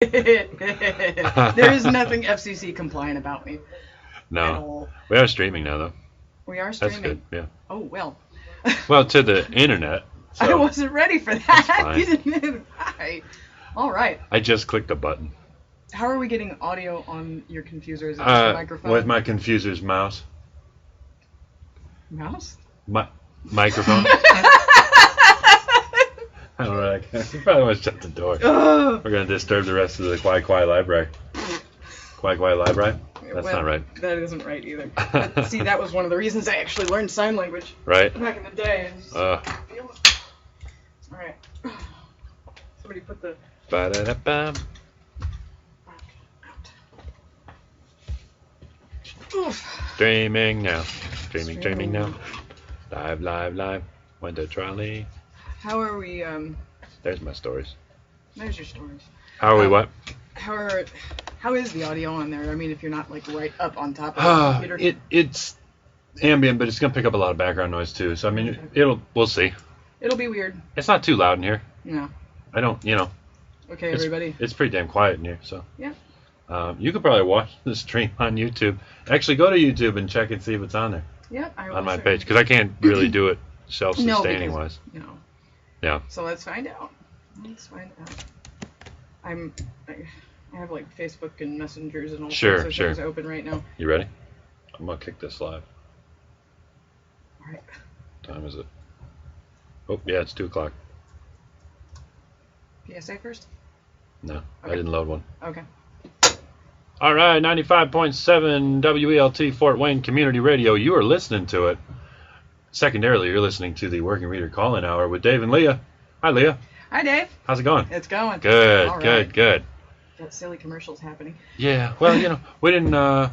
There is nothing FCC compliant about me. No. We are streaming now, though. We are streaming. That's good, yeah. Oh, well. Well, to the internet. So I wasn't ready for that. You didn't even. All right. I just clicked a button. How are we getting audio on your confuser? Is it just a microphone? With my confuser's mouse. Mouse? Microphone. All right. You probably want to shut the door. We're going to disturb the rest of the Kwai Kwai library. Kwai Kwai library? That's not right. That isn't right either. But see, that was one of the reasons I actually learned sign language. Right. Back in the day. All right. Somebody put the... Ba-da-da-bam. Streaming now. Streaming now. Live. Went to trolley. How are we, There's my stories. There's your stories. How are we what? How is the audio on there? I mean, if you're not, like, right up on top of the computer. It's ambient, but it's going to pick up a lot of background noise, too. So, I mean, we'll see. It'll be weird. It's not too loud in here. No. I don't, Okay, everybody. It's pretty damn quiet in here, so. Yeah. You could probably watch the stream on YouTube. Actually, go to YouTube and check and see if it's on there. Yeah, on my page, because I can't really do it self-sustaining wise. Yeah. So let's find out. I have like Facebook and messengers and all sorts of things open right now. You ready? I'm gonna kick this live. All right. What time is it? Oh yeah, it's 2:00. PSA first? No, okay. I didn't load one. Okay. All right, 95.7 WELT Fort Wayne Community Radio. You are listening to it. Secondarily, you're listening to the Working Reader Call-In Hour with Dave and Leah. Hi, Leah. Hi, Dave. How's it going? It's going. Good, all right. good. Got silly commercials happening. Yeah. Well, we didn't run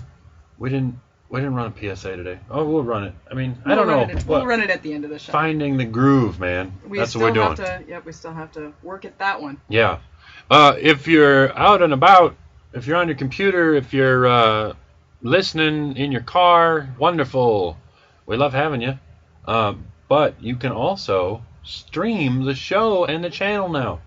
a PSA today. Oh, we'll run it. I mean, I don't know. We'll run it at the end of the show. Finding the groove, man. That's what we're doing. We still have to work at that one. Yeah. If you're out and about, if you're on your computer, if you're listening in your car, wonderful. We love having you. But you can also stream the show and the channel now.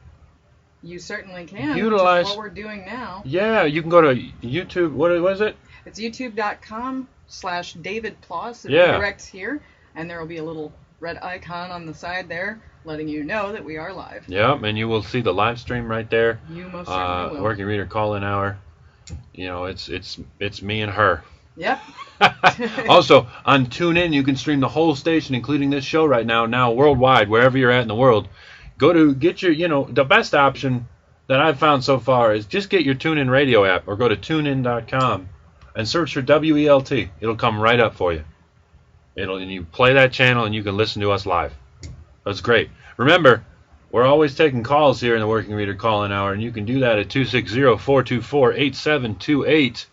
You certainly can. Utilize which is what we're doing now. Yeah, you can go to YouTube. What is it? It's youtube.com/DavidPloss. It'll be direct here, and there will be a little red icon on the side there, letting you know that we are live. Yep, and you will see the live stream right there. You most certainly will. Working Reader Call-In Hour. It's me and her. Yep. Also, on TuneIn, you can stream the whole station, including this show right now worldwide, wherever you're at in the world. Go to get your, the best option that I've found so far is just get your TuneIn radio app or go to tunein.com and search for WELT. It'll come right up for you. And you play that channel and you can listen to us live. That's great. Remember, we're always taking calls here in the Working Reader Call-In Hour, and you can do that at 260-424-8728.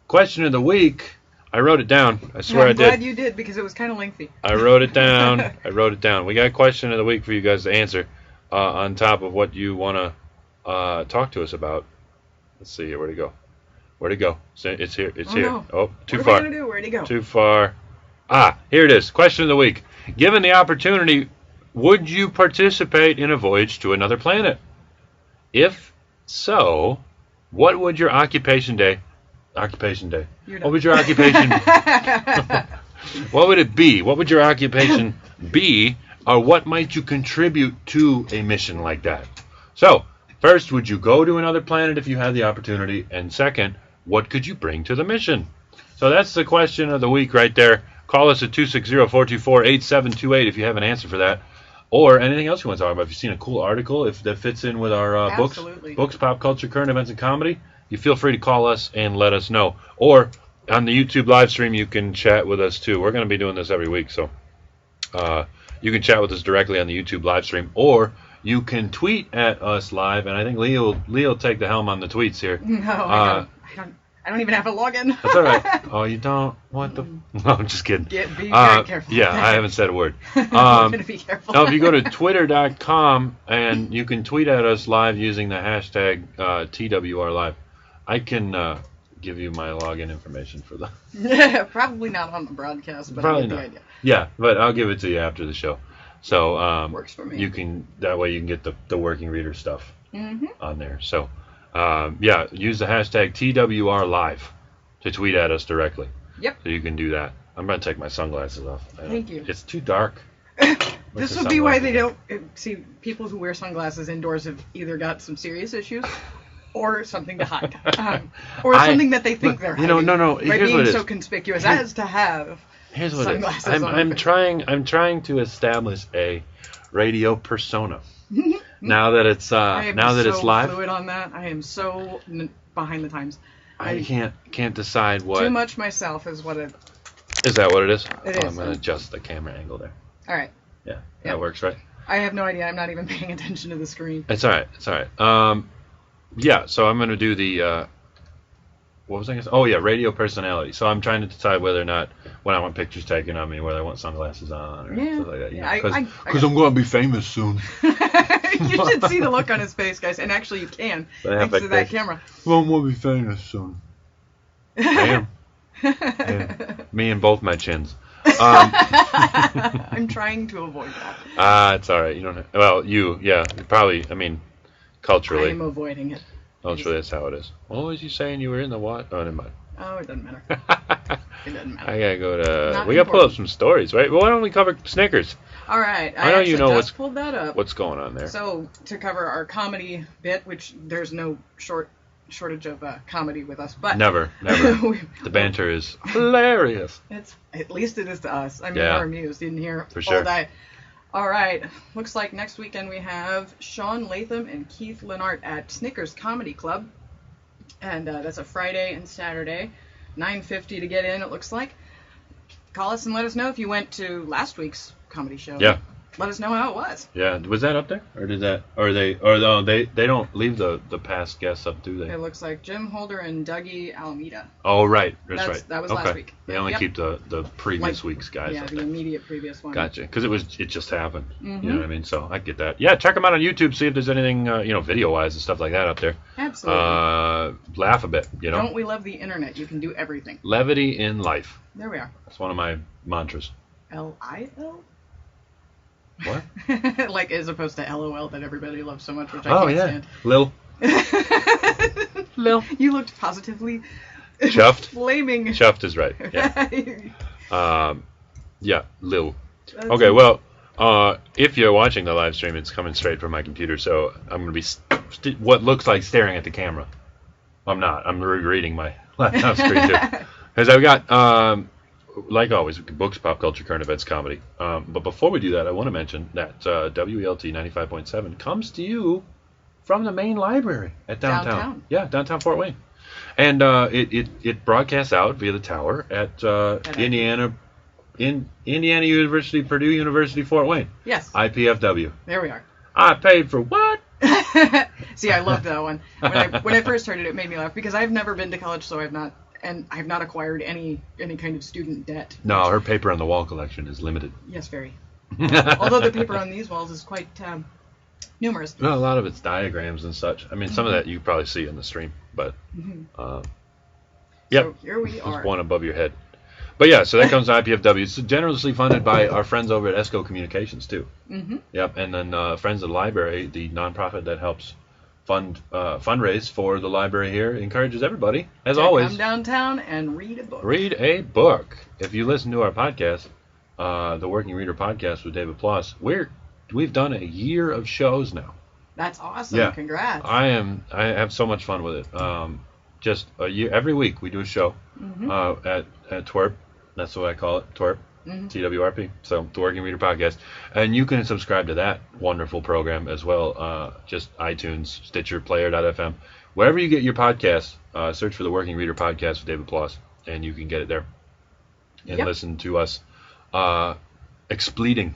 Question of the week. I wrote it down. I swear I did. I'm glad you did, because it was kind of lengthy. I wrote it down. We got a question of the week for you guys to answer on top of what you want to talk to us about. Let's see here. Where'd it go? It's here. It's here. No. Oh, too far. What are we going to do? Where'd he go? Too far. Here it is. Question of the week. Given the opportunity, would you participate in a voyage to another planet? If so, what would your occupation day? What would your occupation? What would it be? What would your occupation be? Or what might you contribute to a mission like that? So, first, would you go to another planet if you had the opportunity? And second, what could you bring to the mission? So that's the question of the week right there. Call us at 260-424-8728 if you have an answer for that. Or anything else you want to talk about. If you've seen a cool article that fits in with our books, pop culture, current events, and comedy, you feel free to call us and let us know. Or on the YouTube live stream, you can chat with us too. We're going to be doing this every week, so you can chat with us directly on the YouTube live stream. Or you can tweet at us live, and I think Leo will take the helm on the tweets here. No, I don't even have a login. That's all right. Oh, you don't? What the? No, I'm just kidding. Be very careful. Yeah, I haven't said a word. I'm going to be careful. Now, if you go to twitter.com and you can tweet at us live using the hashtag TWRLive, I can give you my login information for that. Probably not on the broadcast, but probably I get not. the idea. Yeah, but I'll give it to you after the show. So works for me. That way you can get the Working Reader stuff on there. So Yeah, use the hashtag TWRLive to tweet at us directly. Yep. So you can do that. I'm going to take my sunglasses off. Thank you. It's too dark. This would be why they don't see people who wear sunglasses indoors have either got some serious issues or something to hide, or something that they think they're hiding. No. By Here's being so conspicuous as to have Here's what sunglasses it is. on. I'm trying to establish a radio persona. Now that it's it's live. Fluid on that. I am so behind the times. I can't decide what. Too much myself is what it. Is that what it is? It is. I'm going to adjust the camera angle there. All right. Yeah, that works, right? I have no idea. I'm not even paying attention to the screen. It's all right. Yeah, so I'm going to do the, what was I going to say? Oh, yeah, radio personality. So I'm trying to decide whether or not, when I want pictures taken of me, whether I want sunglasses on or stuff like that. Because I'm going to be famous soon. You should see the look on his face, guys. And actually, you can, thanks to that camera. Well, we'll be famous soon. I am. Yeah. Me and both my chins. I'm trying to avoid that. It's all right. You don't. Well, probably. I mean, culturally. I'm avoiding it. Culturally, that's how it is. What was you saying? You were in the what? Oh, never mind. Oh, it doesn't matter. It doesn't matter. I gotta go to. We gotta pull up some stories, right? Well, why don't we cover Snickers? All right. I know you know what's pulled that up. What's going on there? So to cover our comedy bit, which there's no shortage of comedy with us, but never. The banter is hilarious. At least it is to us. I mean, Yeah. we're amused in here For sure. all day. All right, looks like next weekend we have Sean Latham and Keith Lennart at Snickers Comedy Club, and that's a Friday and Saturday, $9.50 to get in. It looks like. Call us and let us know if you went to last week's comedy show. Yeah. Let us know how it was. Yeah, was that up there, or they don't leave the past guests up, do they? It looks like Jim Holder and Dougie Alameda. Oh, right, that's right. That was last week. They only keep the previous week's guys. Yeah, up the there. immediate previous one. Gotcha, because it just happened. Mm-hmm. You know what I mean? So I get that. Yeah, check them out on YouTube. See if there's anything video wise and stuff like that up there. Absolutely. Laugh a bit. Don't we love the internet? You can do everything. Levity in life. There we are. That's one of my mantras. L-I-L? What? Like as opposed to LOL that everybody loves so much, which I can't stand. Lil. Lil. You looked positively Chuffed. flaming. Chuffed is right. Yeah. Yeah, Lil. That's Okay, well, if you're watching the live stream, it's coming straight from my computer, so I'm going to be what looks like staring at the camera. I'm not. I'm reading my laptop screen too. Because I've got, like always, books, pop culture, current events, comedy. But before we do that, I want to mention that WELT 95.7 comes to you from the main library at downtown. Yeah, downtown Fort Wayne. And it broadcasts out via the tower at Indiana University, Purdue University, Fort Wayne. Yes. IPFW. There we are. I paid for what? See, I loved that one. When I first heard it, it made me laugh because I've never been to college, so I've not acquired any kind of student debt. No, her paper on the wall collection is limited. Yes, very. Although the paper on these walls is quite numerous. No, a lot of it's diagrams and such. I mean, some of that you probably see in the stream, but So here we are. There's one above your head. But yeah, so that comes to IPFW. It's generously funded by our friends over at ESCO Communications too. Mm-hmm. Yep, and then Friends of the Library, the nonprofit that helps fundraise for the library here, encourages everybody, as always, come downtown and read a book. Read a book. If you listen to our podcast, the Working Reader Podcast with David Ploss, we've done a year of shows now. That's awesome. Yeah. Congrats. I have so much fun with it. Just a year, every week we do a show at TWRP. That's what I call it, TWRP, TWRP. So the Working Reader Podcast, and you can subscribe to that wonderful program as well. Just iTunes, Stitcher, Player.fm, wherever you get your podcasts. Search for the Working Reader Podcast with David Ploss, and you can get it there and listen to us expleading.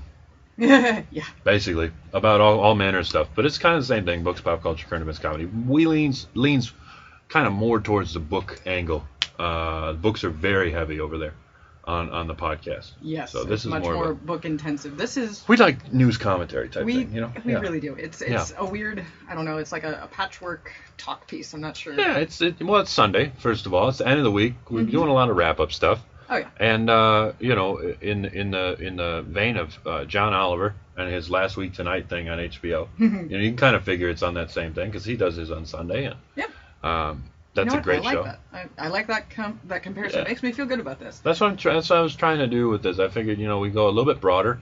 Yeah. Basically about all manner of stuff, but it's kind of the same thing: books, pop culture, current events, comedy. We leans kind of more towards the book angle. Books are very heavy over there on the podcast. Yes. So this is much more of book intensive. This is we like news commentary type thing, you know. We really do. It's a weird. I don't know. It's like a patchwork talk piece. I'm not sure. Yeah. It's Sunday. First of all, it's the end of the week. We're doing a lot of wrap up stuff. Oh yeah. And in the vein of John Oliver and his Last Week Tonight thing on HBO, you can kind of figure it's on that same thing because he does his on Sunday, and Yep. That's a great show. I like that comparison. It makes me feel good about this. That's what I was trying to do with this. I figured we go a little bit broader,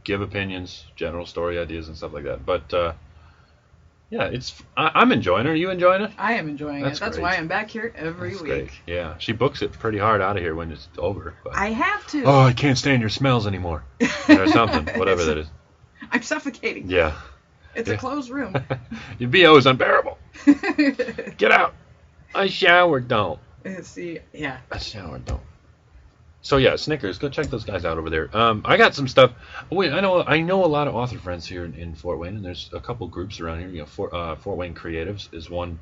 give opinions, general story ideas, and stuff like that. But yeah, I'm enjoying it. Are you enjoying it? I am enjoying it. That's why I'm back here every week. Great. Yeah, she books it pretty hard out of here when it's over. But, I have to. Oh, I can't stand your smells anymore, or something, whatever that is. I'm suffocating. Yeah. It's a closed room. Your BO is unbearable. Get out. I showered, don't. See, yeah. I showered, don't. So yeah, Snickers. Go check those guys out over there. I got some stuff. I know a lot of author friends here in Fort Wayne, and there's a couple groups around here. Fort Wayne Creatives is one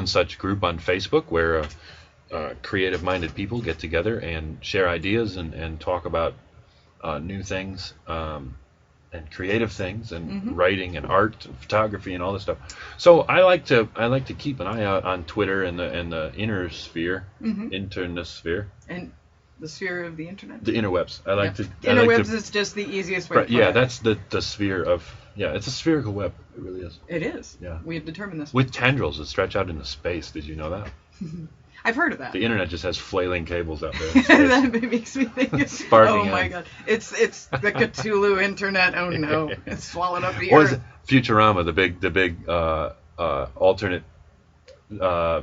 such group on Facebook where creative-minded people get together and share ideas and talk about new things and creative things and writing and art and photography and all this stuff. So I like to keep an eye out on Twitter and the inner sphere, internet and the sphere of the internet. The interwebs. I like to. Interwebs is just the easiest way. Right, yeah, that's the sphere of. Yeah, it's a spherical web. It really is. It is. Yeah. We have determined this. With tendrils that stretch out into space. Did you know that? I've heard of that. The internet just has flailing cables out there. That makes me think. Sparking oh my god! It's the Cthulhu internet. Oh no! It's swallowed up the or earth. Is it Futurama, the big alternate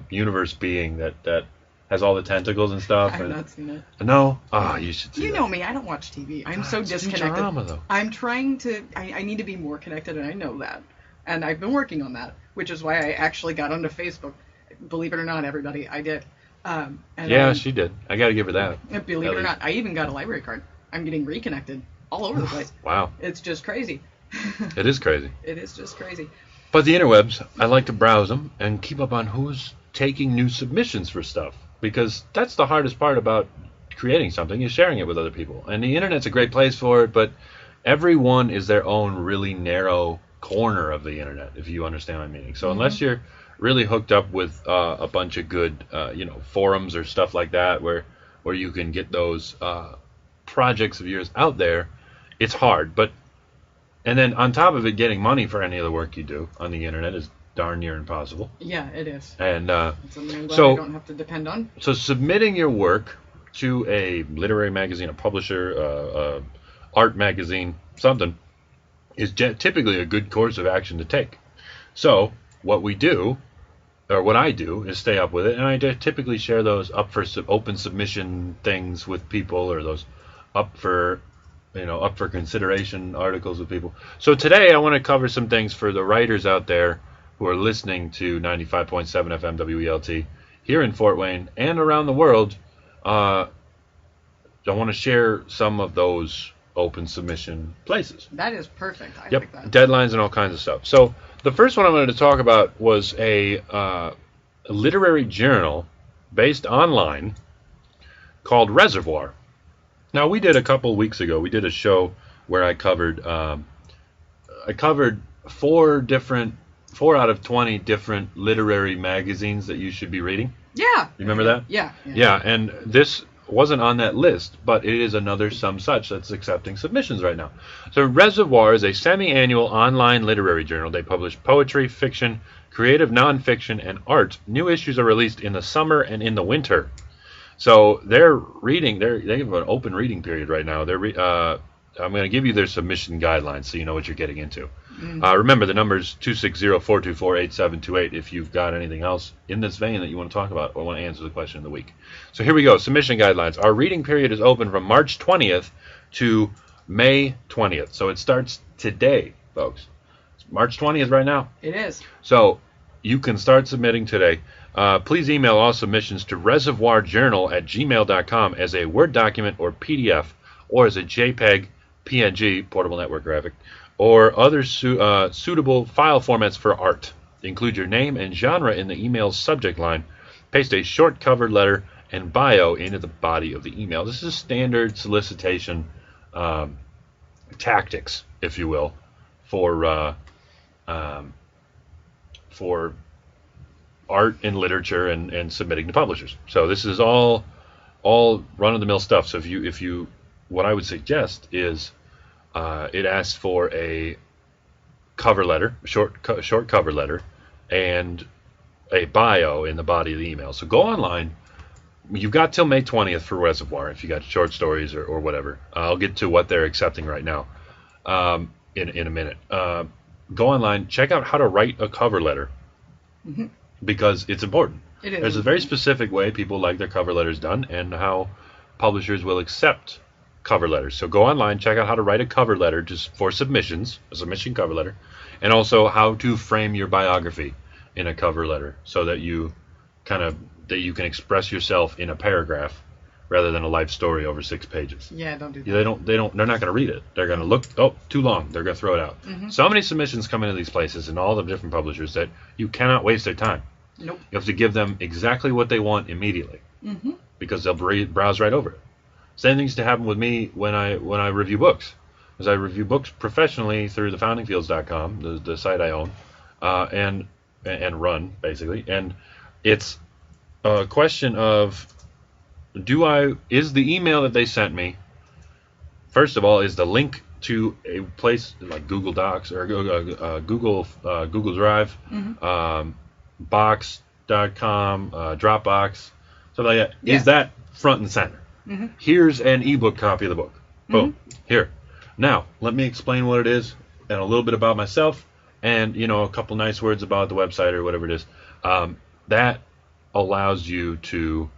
universe being that has all the tentacles and stuff. I've not seen it. No? Oh, you should see You that. know me. I don't watch TV. I'm so disconnected. Futurama, though. I'm trying to. I need to be more connected, and I know that. And I've been working on that, which is why I actually got onto Facebook. Believe it or not, everybody, I did. She did. I got to give her that. Believe it or not, I even got a library card. I'm getting reconnected all over the place. Wow. It's just crazy. It is crazy. It is just crazy. But the interwebs, I like to browse them and keep up on who's taking new submissions for stuff. Because that's the hardest part about creating something, is sharing it with other people. And the internet's a great place for it, but everyone is their own really narrow corner of the internet, if you understand my meaning. So unless you're really hooked up with a bunch of good forums or stuff like that where you can get those projects of yours out there, it's hard. And then on top of it, getting money for any of the work you do on the internet is darn near impossible. Yeah, it is. And something I'm glad I don't have to depend on. So submitting your work to a literary magazine, a publisher, art magazine, something, is typically a good course of action to take. So what we do, or what I do, is stay up with it, and I typically share those up for open submission things with people, or those up for consideration articles with people. So today I want to cover some things for the writers out there who are listening to 95.7 FM WELT here in Fort Wayne and around the world. I want to share some of those open submission places. That is perfect. I Yep, like that. deadlines and all kinds of stuff. So the first one I wanted to talk about was a literary journal based online called Reservoir. Now, we did a couple weeks ago, we did a show where I covered 4 out of 20 different literary magazines that you should be reading. Yeah. You remember that? Yeah. Yeah, and this wasn't on that list, but it is another some such that's accepting submissions right now. So Reservoir is a semi-annual online literary journal. They publish poetry, fiction, creative nonfiction, and art. New issues are released in the summer and in the winter. So they have an open reading period right now. I'm going to give you their submission guidelines so you know what you're getting into. Remember, the number is 260-424-8728 if you've got anything else in this vein that you want to talk about or want to answer the question of the week. So here we go. Submission guidelines. Our reading period is open from March 20th to May 20th. So it starts today, folks. It's March 20th right now. It is. So you can start submitting today. Please email all submissions to reservoirjournal@gmail.com as a Word document or PDF, or as a JPEG, PNG, portable network graphic, or other suitable file formats for art. Include your name and genre in the email's subject line. Paste a short cover letter and bio into the body of the email. This is standard solicitation tactics, if you will, for art and literature and submitting to publishers. So this is all all run-of-the-mill stuff. So if you, what I would suggest is, it asks for a cover letter, short cover letter, and a bio in the body of the email. So go online. You've got till May 20th for Reservoir if you got short stories or whatever. I'll get to what they're accepting right now in a minute. Go online, check out how to write a cover letter because it's important. It is. There's a very specific way people like their cover letters done and how publishers will accept cover letters. So go online, check out how to write a cover letter just for submissions, a submission cover letter, and also how to frame your biography in a cover letter so that you can express yourself in a paragraph rather than a life story over 6 pages. Yeah, don't do that. They're not going to read it. They're going to look, too long. They're going to throw it out. So many submissions come into these places and all the different publishers that you cannot waste their time. Nope. You have to give them exactly what they want immediately because they'll browse right over it. Same things to happen with me when I review books. Because I review books professionally through thefoundingfields.com, the site I own, and run, basically. And it's a question of, is the email that they sent me, first of all, is the link to a place like Google Docs or Google Drive, Box.com, Dropbox, stuff like that. Yeah. Is that front and center? Here's an ebook copy of the book. Boom. Here. Now, let me explain what it is and a little bit about myself and, a couple nice words about the website or whatever it is. That allows you to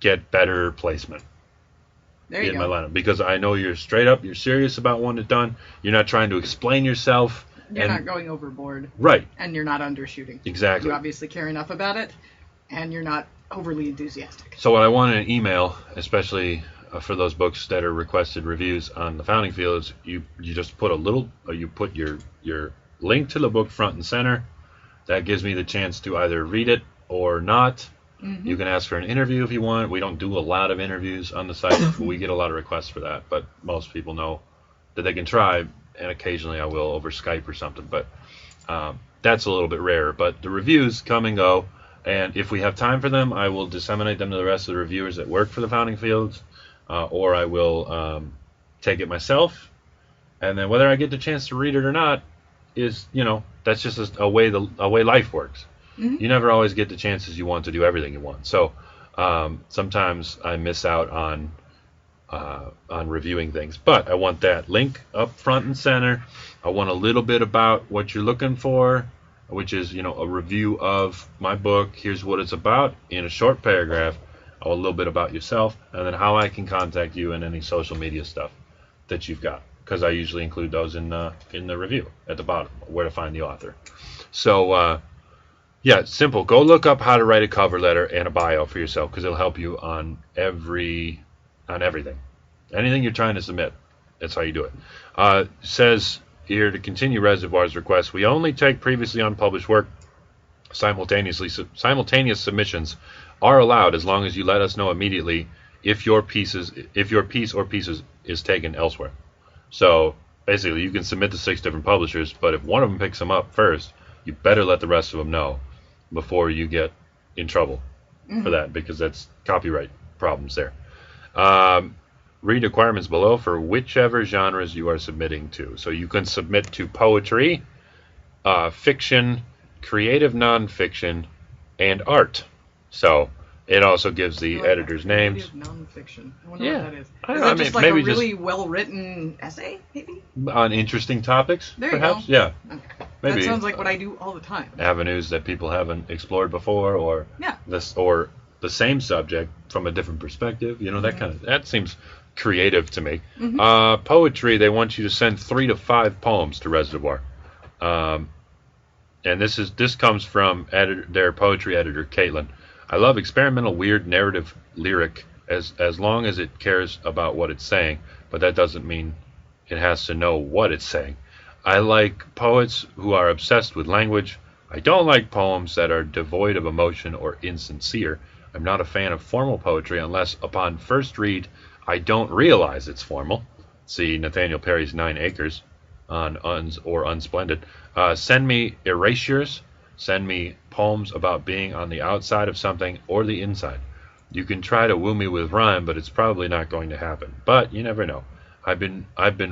get better placement in my lineup because I know you're straight up, you're serious about wanting it done. You're not trying to explain yourself. You're not going overboard. Right. And you're not undershooting. Exactly. You obviously care enough about it, and you're not overly enthusiastic. So what I want in an email, especially for those books that are requested reviews on the Founding Fields, you just put you put your link to the book front and center. That gives me the chance to either read it or not. You can ask for an interview if you want. We don't do a lot of interviews on the site. We get a lot of requests for that, but most people know that they can try, and occasionally I will over Skype or something, but that's a little bit rare. But the reviews come and go, and if we have time for them, I will disseminate them to the rest of the reviewers that work for the Founding Fields, or I will take it myself, and then whether I get the chance to read it or not is, that's just a way life works. You never always get the chances you want to do everything you want. So sometimes I miss out on reviewing things. But I want that link up front and center. I want a little bit about what you're looking for, which is, a review of my book. Here's what it's about in a short paragraph. A little bit about yourself, and then how I can contact you and any social media stuff that you've got. Because I usually include those in the review at the bottom, where to find the author. So, yeah, it's simple. Go look up how to write a cover letter and a bio for yourself because it'll help you on everything. Anything you're trying to submit, that's how you do it. Says here to continue Reservoir's request, we only take previously unpublished work. Simultaneous submissions are allowed as long as you let us know immediately if your piece or pieces is taken elsewhere. So basically, you can submit to 6 different publishers, but if one of them picks them up first, you better let the rest of them know before you get in trouble for that, because that's copyright problems there. Read requirements below for whichever genres you are submitting to. So you can submit to poetry, fiction, creative nonfiction, and art. So it also gives the editor's names. Creative nonfiction. I wonder what that is. Is that just like a really well-written essay, maybe? On interesting topics, there perhaps? You go. Yeah. Okay. Maybe. That sounds like what I do all the time. Avenues that people haven't explored before, or the same subject from a different perspective. That seems creative to me. Poetry, they want you to send 3 to 5 poems to Reservoir. And this comes from their poetry editor, Caitlin. I love experimental, weird, narrative lyric as long as it cares about what it's saying, but that doesn't mean it has to know what it's saying. I like poets who are obsessed with language. I don't like poems that are devoid of emotion or insincere. I'm not a fan of formal poetry unless upon first read I don't realize it's formal. See Nathaniel Perry's 9 Acres on Uns or Unsplendid. Send me erasures. Send me poems about being on the outside of something or the inside. You can try to woo me with rhyme, but it's probably not going to happen. But you never know. I've been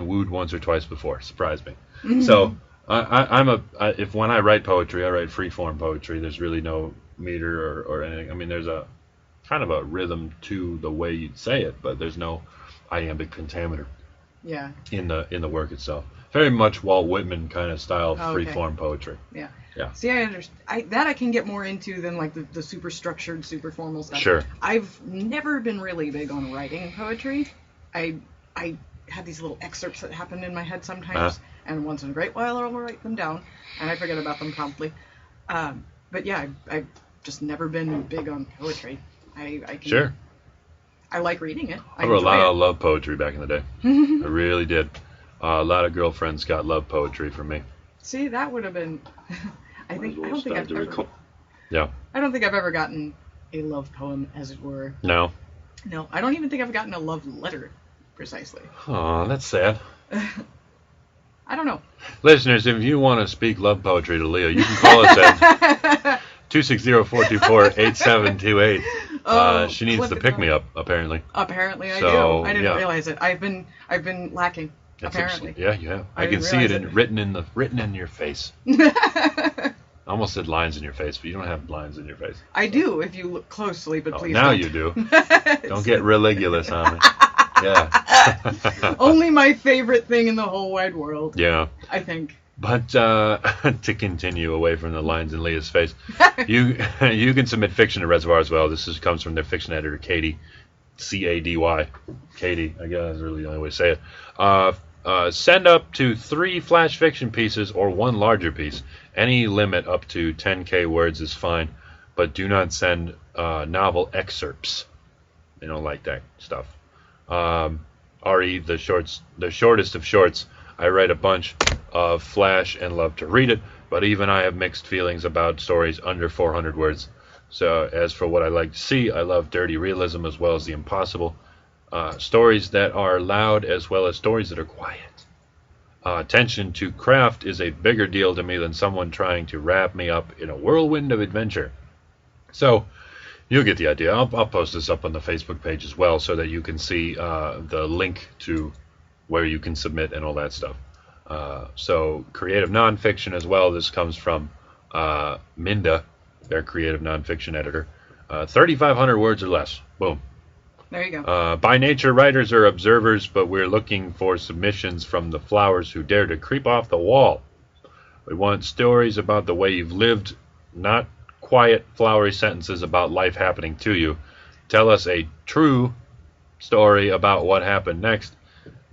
wooed once or twice before. Surprise me. So if when I write poetry, I write free form poetry. There's really no meter or anything. I mean, there's a kind of a rhythm to the way you'd say it, but there's no iambic pentameter. Yeah. In the work itself. Very much Walt Whitman kind of style free form poetry. Yeah. Yeah. See, I understand. That I can get more into than like the super structured, super formal stuff. Sure. I've never been really big on writing poetry. I had these little excerpts that happen in my head sometimes, and once in a great while I'll write them down, and I forget about them promptly. But yeah, I've just never been big on poetry. I can, sure. I like reading it. I wrote a lot of love poetry back in the day. I really did. A lot of girlfriends got love poetry from me. See, that would have been. I don't think I've ever gotten a love poem, as it were. No. No, I don't even think I've gotten a love letter, precisely. Oh, that's sad. I don't know. Listeners, if you want to speak love poetry to Leah, you can call us at 260-424-8728. She needs to pick me up, apparently. Apparently I do. I didn't realize it. I've been lacking. Apparently. Yeah, you have. I can see it written in your face. I almost said lines in your face, but you don't have lines in your face. I do if you look closely, but please now don't. You do. Don't get religulous on me. Yeah. Only my favorite thing in the whole wide world. Yeah. I think. But to continue away from the lines in Leah's face, you can submit fiction to Reservoir as well. This comes from their fiction editor, Katie, C-A-D-Y. Katie, I guess is really the only way to say it. Send up to 3 flash fiction pieces or 1 larger piece. Any limit up to 10K words is fine, but do not send novel excerpts. They don't like that stuff. RE, the shortest of shorts. I write a bunch of flash and love to read it, but even I have mixed feelings about stories under 400 words. So as for what I like to see, I love dirty realism as well as the impossible. Stories that are loud as well as stories that are quiet. Attention to craft is a bigger deal to me than someone trying to wrap me up in a whirlwind of adventure. So you'll get the idea. I'll post this up on the Facebook page as well so that you can see the link to where you can submit and all that stuff. So creative nonfiction as well. This comes from Minda, their creative nonfiction editor. 3,500 words or less. Boom. There you go. By nature, writers are observers, but we're looking for submissions from the flowers who dare to creep off the wall. We want stories about the way you've lived, not quiet, flowery sentences about life happening to you. Tell us a true story about what happened next.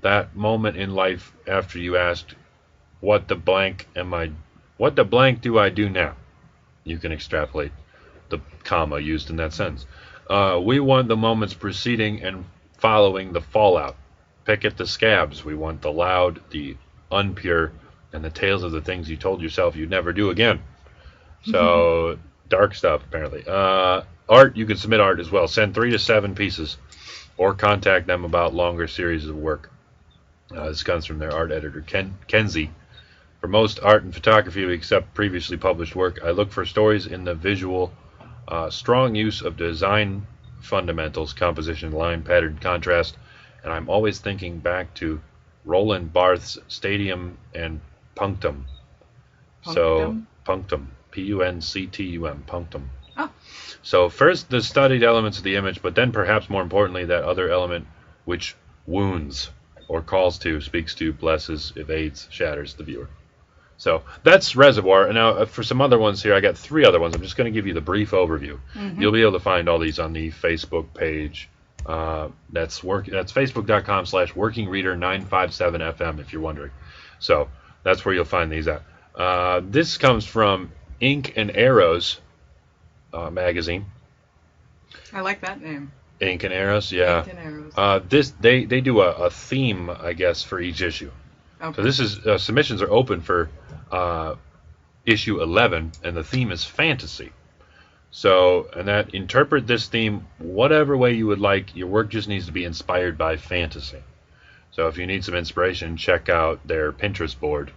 That moment in life after you asked, what the blank do I do now? You can extrapolate the comma used in that sentence. We want the moments preceding and following the fallout. Pick at the scabs. We want the loud, the unpure, and the tales of the things you told yourself you'd never do again. So, dark stuff, apparently. Art, you can submit art as well. Send 3 to 7 pieces, or contact them about longer series of work. This comes from their art editor, Kenzie. For most art and photography, except previously published work, I look for stories in the visual, strong use of design fundamentals, composition, line, pattern, contrast, and I'm always thinking back to Roland Barthes' Stadium and Punctum. So, Punctum. P-U-N-C-T-U-M. Punctum. Oh. So first the studied elements of the image, but then perhaps more importantly that other element which wounds or calls to, speaks to, blesses, evades, shatters the viewer. So that's Reservoir. And now for some other ones here, I got 3 other ones. I'm just going to give you the brief overview. Mm-hmm. You'll be able to find all these on the Facebook page. That's facebook.com/workingreader957fm if you're wondering. So that's where you'll find these at. This comes from Ink and Arrows magazine. I like that name. Ink and Arrows, yeah. Ink and Arrows. They do a theme, I guess, for each issue. Okay. So this is submissions are open for issue 11, and the theme is fantasy. So, and that interpret this theme whatever way you would like. Your work just needs to be inspired by fantasy. So if you need some inspiration, check out their Pinterest board.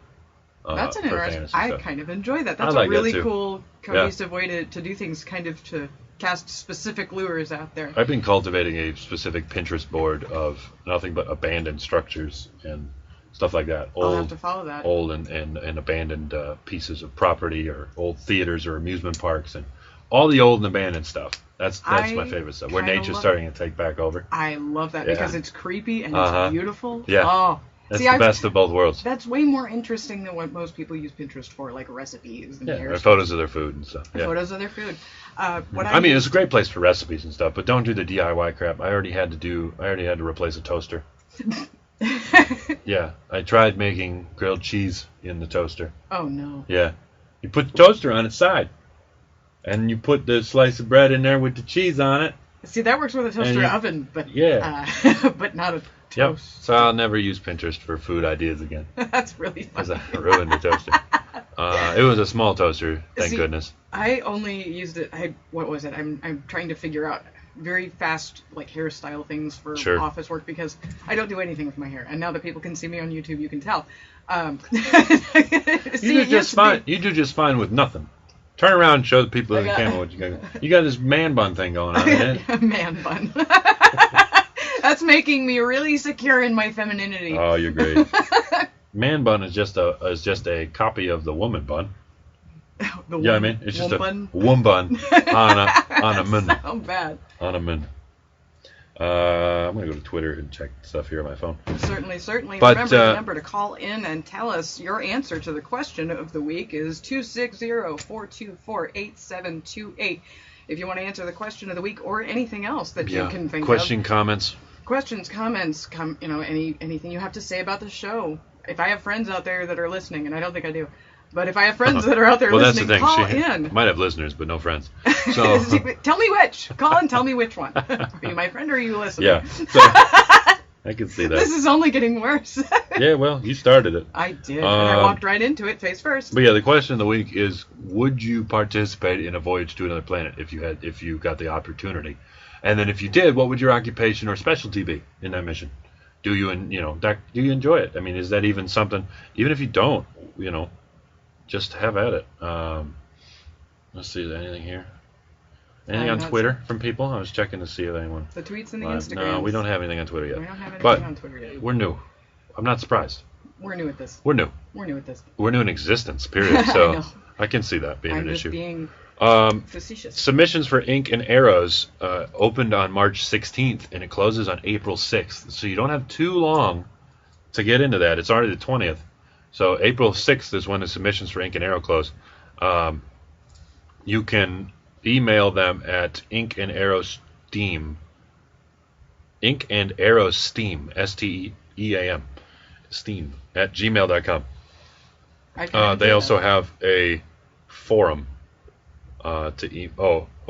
That's an interesting. I kind of enjoy that. That's like a really that cool, cohesive way to do things, kind of to cast specific lures out there. I've been cultivating a specific Pinterest board of nothing but abandoned structures and stuff like that. I'll have to follow that. Old and abandoned pieces of property, or old theaters or amusement parks, and all the old and abandoned stuff. That's my favorite stuff. Where nature's starting to take back over. I love that because it's creepy and it's beautiful. Yeah. Oh. That's the best of both worlds. That's way more interesting than what most people use Pinterest for, like recipes and or photos of their food and stuff. Yeah. Photos of their food. It's a great place for recipes and stuff, but don't do the DIY crap. I already had to replace a toaster. Yeah, I tried making grilled cheese in the toaster. Oh no. Yeah, you put the toaster on its side, and you put the slice of bread in there with the cheese on it. See, that works with a toaster oven, but but not a toast. Yep. So I'll never use Pinterest for food ideas again. That's really funny. Because I ruined the toaster. It was a small toaster, thank goodness. I only used it. What was it? I'm trying to figure out very fast like hairstyle things for office work because I don't do anything with my hair. And now that people can see me on YouTube, you can tell. You do just fine with nothing. Turn around and show the people in the camera what you got. You got this man bun thing going on. Man bun. That's making me really secure in my femininity. Oh, you're great. Man bun is just a copy of the woman bun. I mean? It's just a woman bun on a mun. Oh, bad. On a mun. I'm going to go to Twitter and check stuff here on my phone. Certainly. But, remember to call in and tell us your answer to the question of the week is 260-424-8728. If you want to answer the question of the week or anything else that you can think of. Questions, comments, anything you have to say about the show. If I have friends out there that are listening, and I don't think I do, but if I have friends that are out there listening, that's the thing. Call in. Might have listeners, but no friends. So tell me which. Call and tell me which one. Are you my friend or are you listening? Yeah. So, I can see that. This is only getting worse. Yeah, well, you started it. I did. And I walked right into it face first. But yeah, the question of the week is: would you participate in a voyage to another planet if you got the opportunity? And then if you did, what would your occupation or specialty be in that mission? Do you enjoy it? I mean, is that even something? Even if you don't, just have at it. Let's see, is there anything here? Anything on Twitter from people? I was checking to see if anyone. The tweets and the Instagrams. No, we don't have anything on Twitter yet. We don't have anything on Twitter yet. We're new. I'm not surprised. We're new at this. We're new. We're new at this. We're new in existence, period. So I can see that being an issue. Being facetious. Submissions for Ink and Arrows opened on March 16th, and it closes on April 6th. So you don't have too long to get into that. It's already the 20th. So April 6th is when the submissions for Ink and Arrow close. You can email them at Ink and Arrow Steam, STEAM, Steam, at gmail.com. They also have a forum or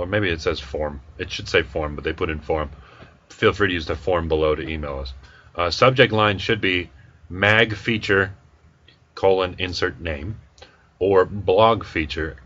maybe it says form. It should say form, but they put in forum. Feel free to use the form below to email us. Subject line should be mag feature : insert name, or blog feature :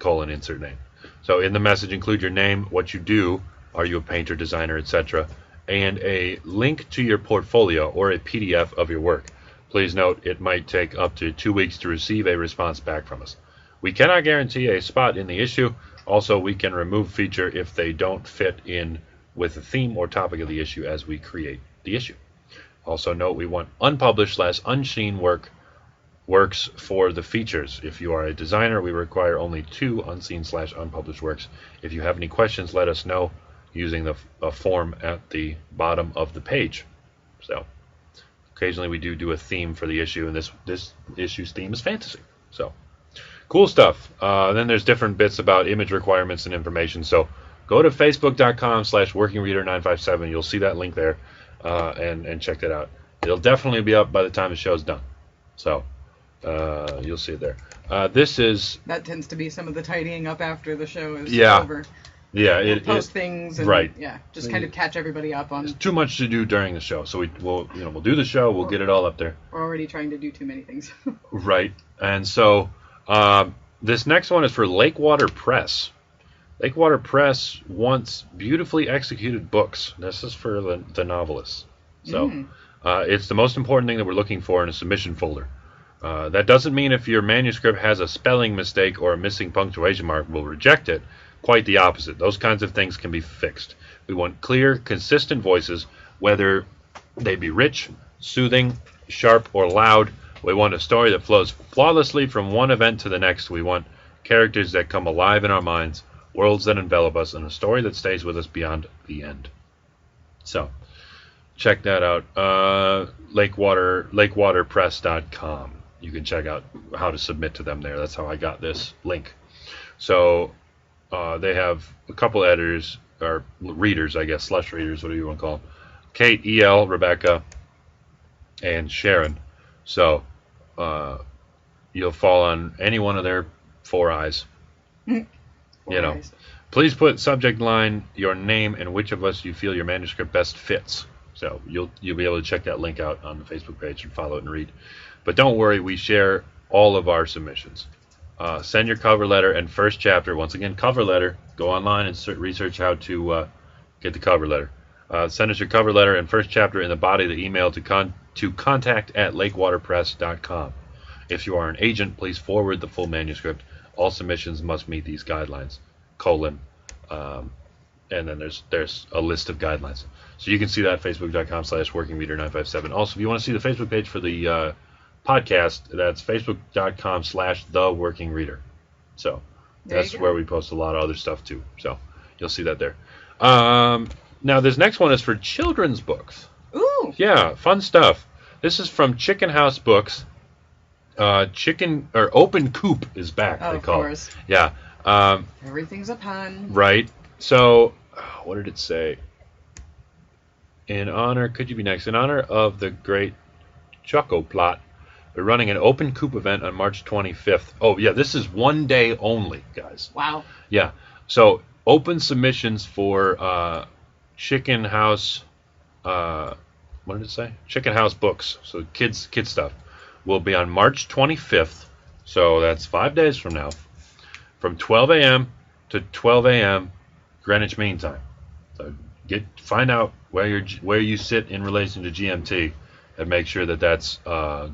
insert name. So in the message, include your name, what you do, are you a painter, designer, etc., and a link to your portfolio or a PDF of your work. Please note it might take up to 2 weeks to receive a response back from us. We cannot guarantee a spot in the issue. Also, we can remove feature if they don't fit in with the theme or topic of the issue as we create the issue. Also note we want unpublished/unseen works for the features. If you are a designer, we require only 2 unseen/unpublished works. If you have any questions, let us know using a form at the bottom of the page. So occasionally we do a theme for the issue, and this issue's theme is fantasy. So cool stuff. Then there's different bits about image requirements and information. So go to facebook.com/workingreader957. You'll see that link there, and check that out. It'll definitely be up by the time the show's done. So you'll see it there. That tends to be some of the tidying up after the show is over. Yeah, we'll post things and just kind of catch everybody up on. There's too much to do during the show, so we'll do the show. We'll get it all up there. We're already trying to do too many things. Right, and so this next one is for Lakewater Press. Lakewater Press wants beautifully executed books. This is for the novelists. So it's the most important thing that we're looking for in a submission folder. That doesn't mean if your manuscript has a spelling mistake or a missing punctuation mark, we'll reject it. quite the opposite. Those kinds of things can be fixed. We want clear, consistent voices, whether they be rich, soothing, sharp, or loud. We want a story that flows flawlessly from one event to the next. We want characters that come alive in our minds, worlds that envelop us, and a story that stays with us beyond the end. So, check that out. Lakewaterpress.com. You can check out how to submit to them there. That's how I got this link. So, they have a couple editors, or readers, I guess, slush readers, whatever you want to call them. Kate, E.L., Rebecca, and Sharon. So, you'll fall on any one of their 4 eyes. Eyes. Please put subject line, your name, and which of us you feel your manuscript best fits. So you'll be able to check that link out on the Facebook page and follow it and read. But don't worry, we share all of our submissions. Send your cover letter and first chapter. Once again, cover letter. Go online and research how to get the cover letter. Send us your cover letter and first chapter in the body of the email to contact@lakewaterpress.com. If you are an agent, please forward the full manuscript. All submissions must meet these guidelines, and then there's a list of guidelines. So you can see that at facebook.com/workingreader957. Also, if you want to see the Facebook page for the podcast, that's facebook.com/theworkingreader. So that's where we post a lot of other stuff too. So you'll see that there. Now this next one is for children's books. Ooh. Yeah, fun stuff. This is from Chicken House Books. Open Coop is back. Oh, they call of course. It. Yeah. Everything's a pun. Right. So, what did it say? In honor of the great Choco Plot, we're running an Open Coop event on March 25th. Oh, yeah, this is one day only, guys. Wow. Yeah. So, open submissions for Chicken House. What did it say? Chicken House Books. So, kids stuff. Will be on March 25th, so that's 5 days from now, from 12 a.m. to 12 a.m. Greenwich Mean Time. So find out where you sit in relation to GMT, and make sure that that's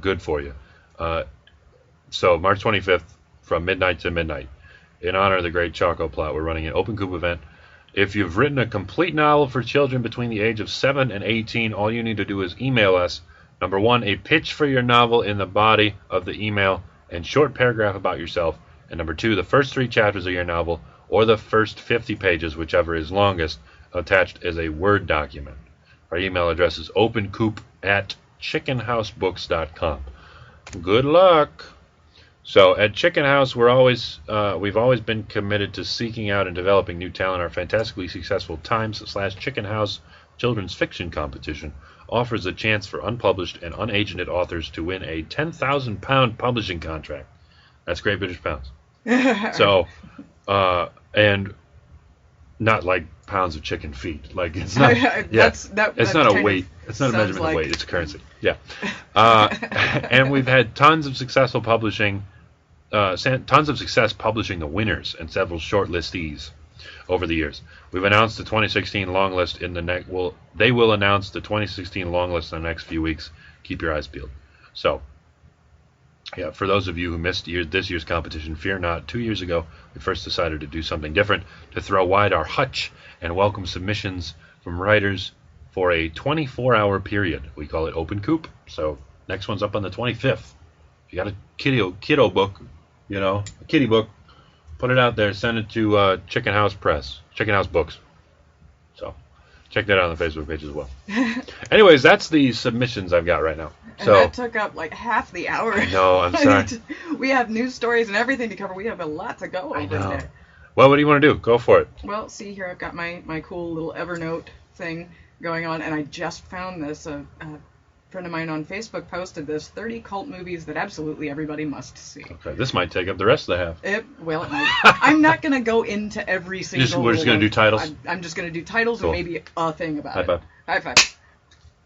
good for you. So March 25th, from midnight to midnight, in honor of the great Choco Plot, we're running an Open Coop event. If you've written a complete novel for children between the age of 7 and 18, all you need to do is email us. Number 1, a pitch for your novel in the body of the email and short paragraph about yourself. And number 2, the first 3 chapters of your novel or the first 50 pages, whichever is longest, attached as a Word document. Our email address is opencoop@chickenhousebooks.com. Good luck. So at Chicken House, we've always been committed to seeking out and developing new talent. Our fantastically successful Times/Chicken House children's fiction competition offers a chance for unpublished and unagented authors to win a £10,000 publishing contract. That's Great British pounds. So, and not like pounds of chicken feet. Like it's not. Yeah, it's not a weight. It's not a measurement of weight. It's a currency. Yeah. And we've had tons of success publishing the winners and several short listees over the years. We've announced the 2016 long list in the next. They will announce the 2016 long list in the next few weeks. Keep your eyes peeled. So, yeah, for those of you who missed this year's competition, fear not. 2 years ago, we first decided to do something different, to throw wide our hutch and welcome submissions from writers for a 24-hour period. We call it Open Coop. So next one's up on the 25th. If you got a kiddo book, a kiddie book, put it out there. Send it to Chicken House Books. So check that out on the Facebook page as well. Anyways, that's the submissions I've got right now. And that took up like half the hour. No, I'm sorry. We have news stories and everything to cover. We have a lot to go over there. Well, what do you want to do? Go for it. Well, see here, I've got my cool little Evernote thing going on, and I just found this. A friend of mine on Facebook posted this: 30 cult movies that absolutely everybody must see. Okay, this might take up the rest of the half. It might. I'm not going to go into every single We're just going to do titles? I'm just going to do titles and maybe a thing about it. High five.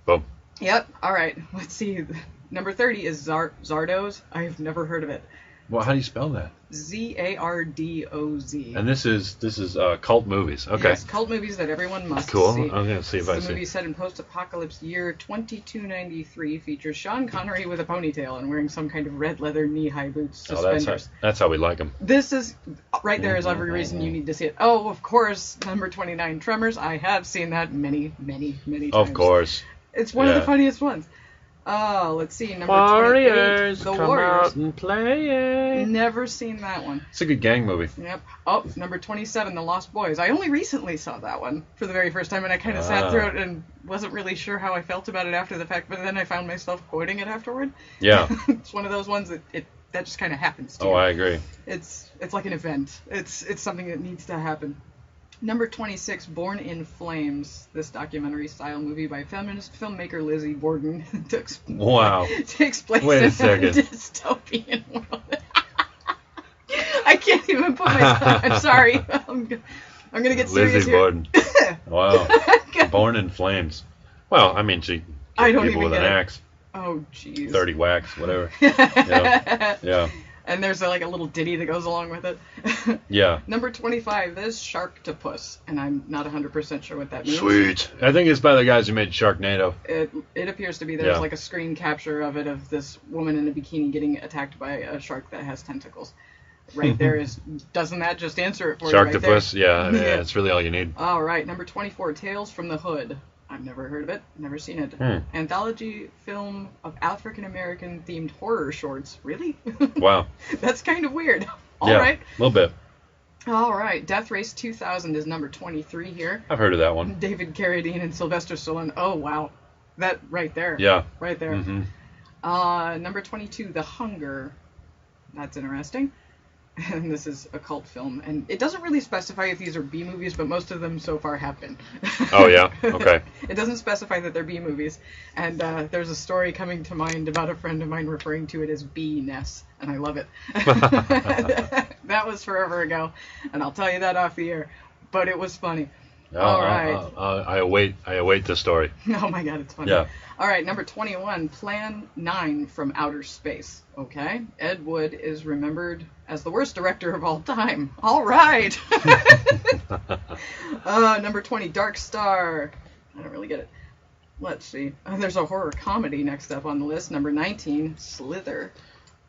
Boom. Yep. All right. Let's see. Number 30 is Zardoz. I've never heard of it. Well, how do you spell that? Zardoz. And this is cult movies. Okay. Yes, cult movies that everyone must Cool. see. I'm gonna see if I The see. movie set in post-apocalypse year 2293 features Sean Connery with a ponytail and wearing some kind of red leather knee-high boots, suspenders. That's how we like them. This is right there is every reason you need to see it. Oh, of course, number 29, Tremors. I have seen that many, many, many times. Of course. It's one of the funniest ones. Oh, let's see. Number 28, Warriors, The come Warriors. out and play. Never seen that one. It's a good gang movie. Yep. Oh, number 27, The Lost Boys. I only recently saw that one for the very first time, and I kind of sat through it and wasn't really sure how I felt about it after the fact, but then I found myself quoting it afterward. Yeah. It's one of those ones that that just kind of happens to you. Oh, I agree. It's like an event. It's something that needs to happen. Number 26, Born in Flames, this documentary-style movie by feminist filmmaker Lizzie Borden Wow. takes place Wait a in a second. dystopian world. I can't even put my... I'm sorry. I'm going to get serious Lizzie here. Borden. Wow. Born in Flames. Well, I mean, she I don't people even with an get it. axe. Oh, jeez. 30 whacks, whatever. Yeah. And there's a little ditty that goes along with it. Yeah. Number 25, this Sharktopus, and I'm not 100% sure what that means. Sweet. I think it's by the guys who made Sharknado. It appears to be there's Yeah. like a screen capture of it of this woman in a bikini getting attacked by a shark that has tentacles. Right there is, doesn't that just answer it for you right there? Sharktopus, yeah, I mean, that's really all you need. All right, number 24, Tales from the Hood. I've never heard of it, never seen it. Anthology film of African-American themed horror shorts. Really? Wow. That's kind of weird. All Yeah, right. a little bit. All right, Death Race 2000 is number 23 here. I've heard of that one. David Carradine and Sylvester Stallone. Oh, wow. That right there. Yeah. Right there. Mm-hmm. Number 22, The Hunger. That's interesting. And this is a cult film. And it doesn't really specify if these are B movies, but most of them so far have been. Oh, yeah? Okay. It doesn't specify that they're B movies. And there's a story coming to mind about a friend of mine referring to it as B-ness. And I love it. That was forever ago. And I'll tell you that off the air. But it was funny. All right. I await the story. Oh my god, it's funny. Yeah. All right, number 21, Plan 9 from Outer Space. Okay. Ed Wood is remembered as the worst director of all time. All right. Number 20, Dark Star. I don't really get it. Let's see. There's a horror comedy next up on the list. Number 19, Slither.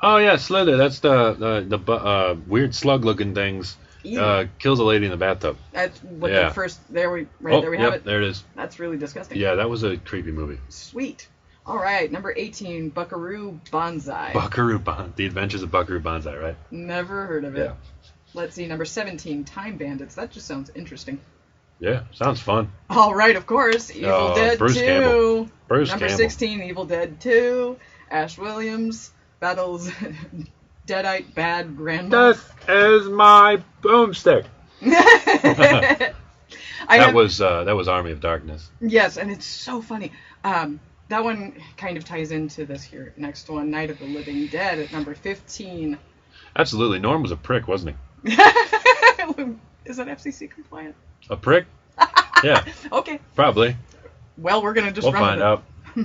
Oh, yeah, Slither. That's the weird slug-looking things. Kills a lady in the bathtub. That's what Yeah. the first. There we Yep, have it. there it is. That's really disgusting. Yeah, that was a creepy movie. Sweet. All right, number 18, Buckaroo Banzai. The Adventures of Buckaroo Banzai, right? Never heard of it. Yeah. Let's see, number 17, Time Bandits. That just sounds interesting. Yeah, sounds fun. All right, of course, Evil Dead Bruce 2. Campbell. Bruce Number Campbell. 16, Evil Dead 2. Ash Williams battles Deadite Bad Grandma. Death is my boomstick. That was Army of Darkness. Yes, and it's so funny. That one kind of ties into this here. Next one, Night of the Living Dead at number 15. Absolutely. Norm was a prick, wasn't he? Is that FCC compliant? A prick? Yeah, Okay. probably. Well, we're gonna just We'll run find with out.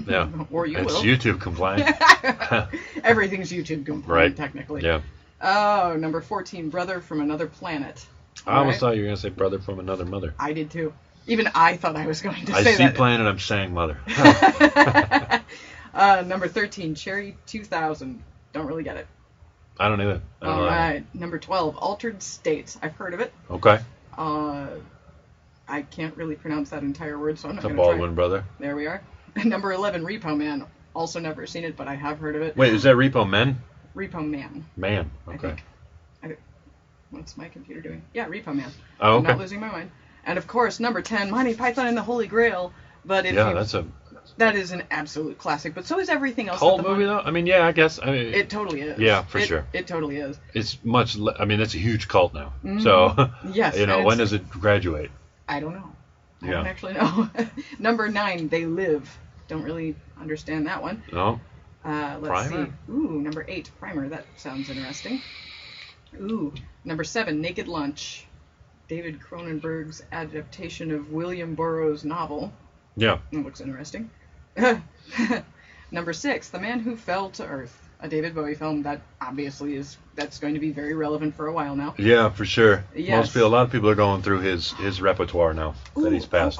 Yeah. Or you It's will. YouTube compliant. Everything's YouTube compliant, Right. technically. Yeah. Oh, number 14, Brother from Another Planet. I almost thought you were going to say brother from another mother. I did too. Even I thought I was going to I say see that. planet, I'm saying mother. Number 13, Cherry 2000. Don't really get it. I don't either. I don't know. Alright, number 12, Altered States. I've heard of it. Okay. I can't really pronounce that entire word, so I'm not It's a going to try. Baldwin brother. There we are. Number 11, Repo Man. Also never seen it, but I have heard of it. Wait, is that Repo Men? Repo Man. Man. I Okay. think. What's my computer doing? Yeah, Repo Man. Oh, I'm not okay. losing my mind. And of course, number 10, Monty Python and the Holy Grail. But if Yeah, you, that is an absolute classic. But so is everything else. Cult movie, though? I mean, yeah, I guess. I mean, It totally is. Yeah, for sure. It totally is. It's much. I mean, it's a huge cult now. So, Yes. you know, and when does it graduate? I don't know. I Yeah. don't actually know. Number 9, They Live. Don't really understand that one. No. Let's Primer? see. Ooh, number 8, Primer. That sounds interesting. Ooh, number 7, Naked Lunch. David Cronenberg's adaptation of William Burroughs' novel. Yeah. It looks interesting. Number 6, The Man Who Fell to Earth. a David Bowie film, that obviously that's going to be very relevant for a while now. Yeah, for sure. Yes. A lot of people are going through his repertoire now that he's passed.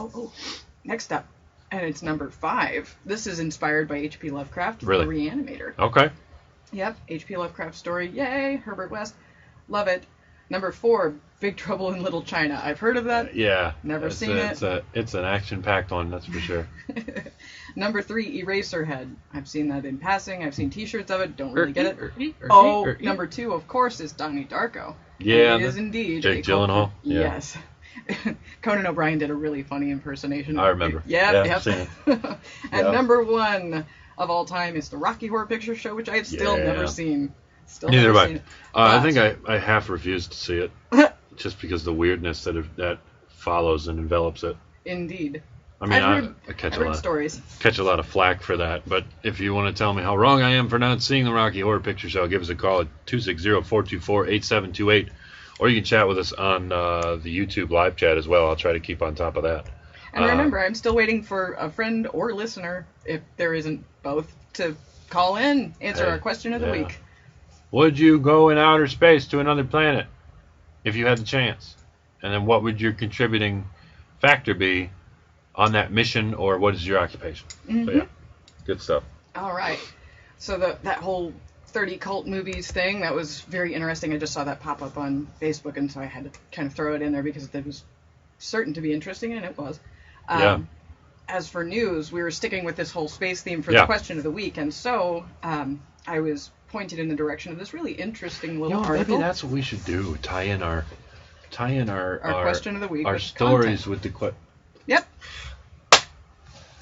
Next up, and it's number 5. This is inspired by H.P. Lovecraft, Really? The Reanimator. Okay. Yep, H.P. Lovecraft story. Yay, Herbert West. Love it. Number 4, Big Trouble in Little China. I've heard of that. Yeah. Never seen it. It's an action-packed one, that's for sure. Number 3, Eraserhead. I've seen that in passing. I've seen T-shirts of it. Don't really get it. Number 2, of course, is Donnie Darko. Yeah. And it is indeed. Jake Gyllenhaal. Yeah. Yes. Conan O'Brien did a really funny impersonation. I remember. Yep. Seen it. And number 1 of all time is the Rocky Horror Picture Show, which I have still never seen. Neither have I. I think I half refused to see it, just because the weirdness that follows and envelops it. Indeed. I mean, I've I catch a lot of flack for that. But if you want to tell me how wrong I am for not seeing the Rocky Horror Picture Show, give us a call at 260-424-8728, or you can chat with us on the YouTube live chat as well. I'll try to keep on top of that. And remember, I'm still waiting for a friend or listener, if there isn't both, to call in, answer our question of the week. Would you go in outer space to another planet if you had the chance? And then what would your contributing factor be on that mission, or what is your occupation? Mm-hmm. So yeah, good stuff. All right. So that whole 30 cult movies thing, that was very interesting. I just saw that pop up on Facebook, and so I had to kind of throw it in there because it was certain to be interesting, and it was. As for news, we were sticking with this whole space theme for the question of the week, and so I was pointed in the direction of this really interesting little article. Maybe that's what we should do. Tie in our question of the week, our stories with the Yep.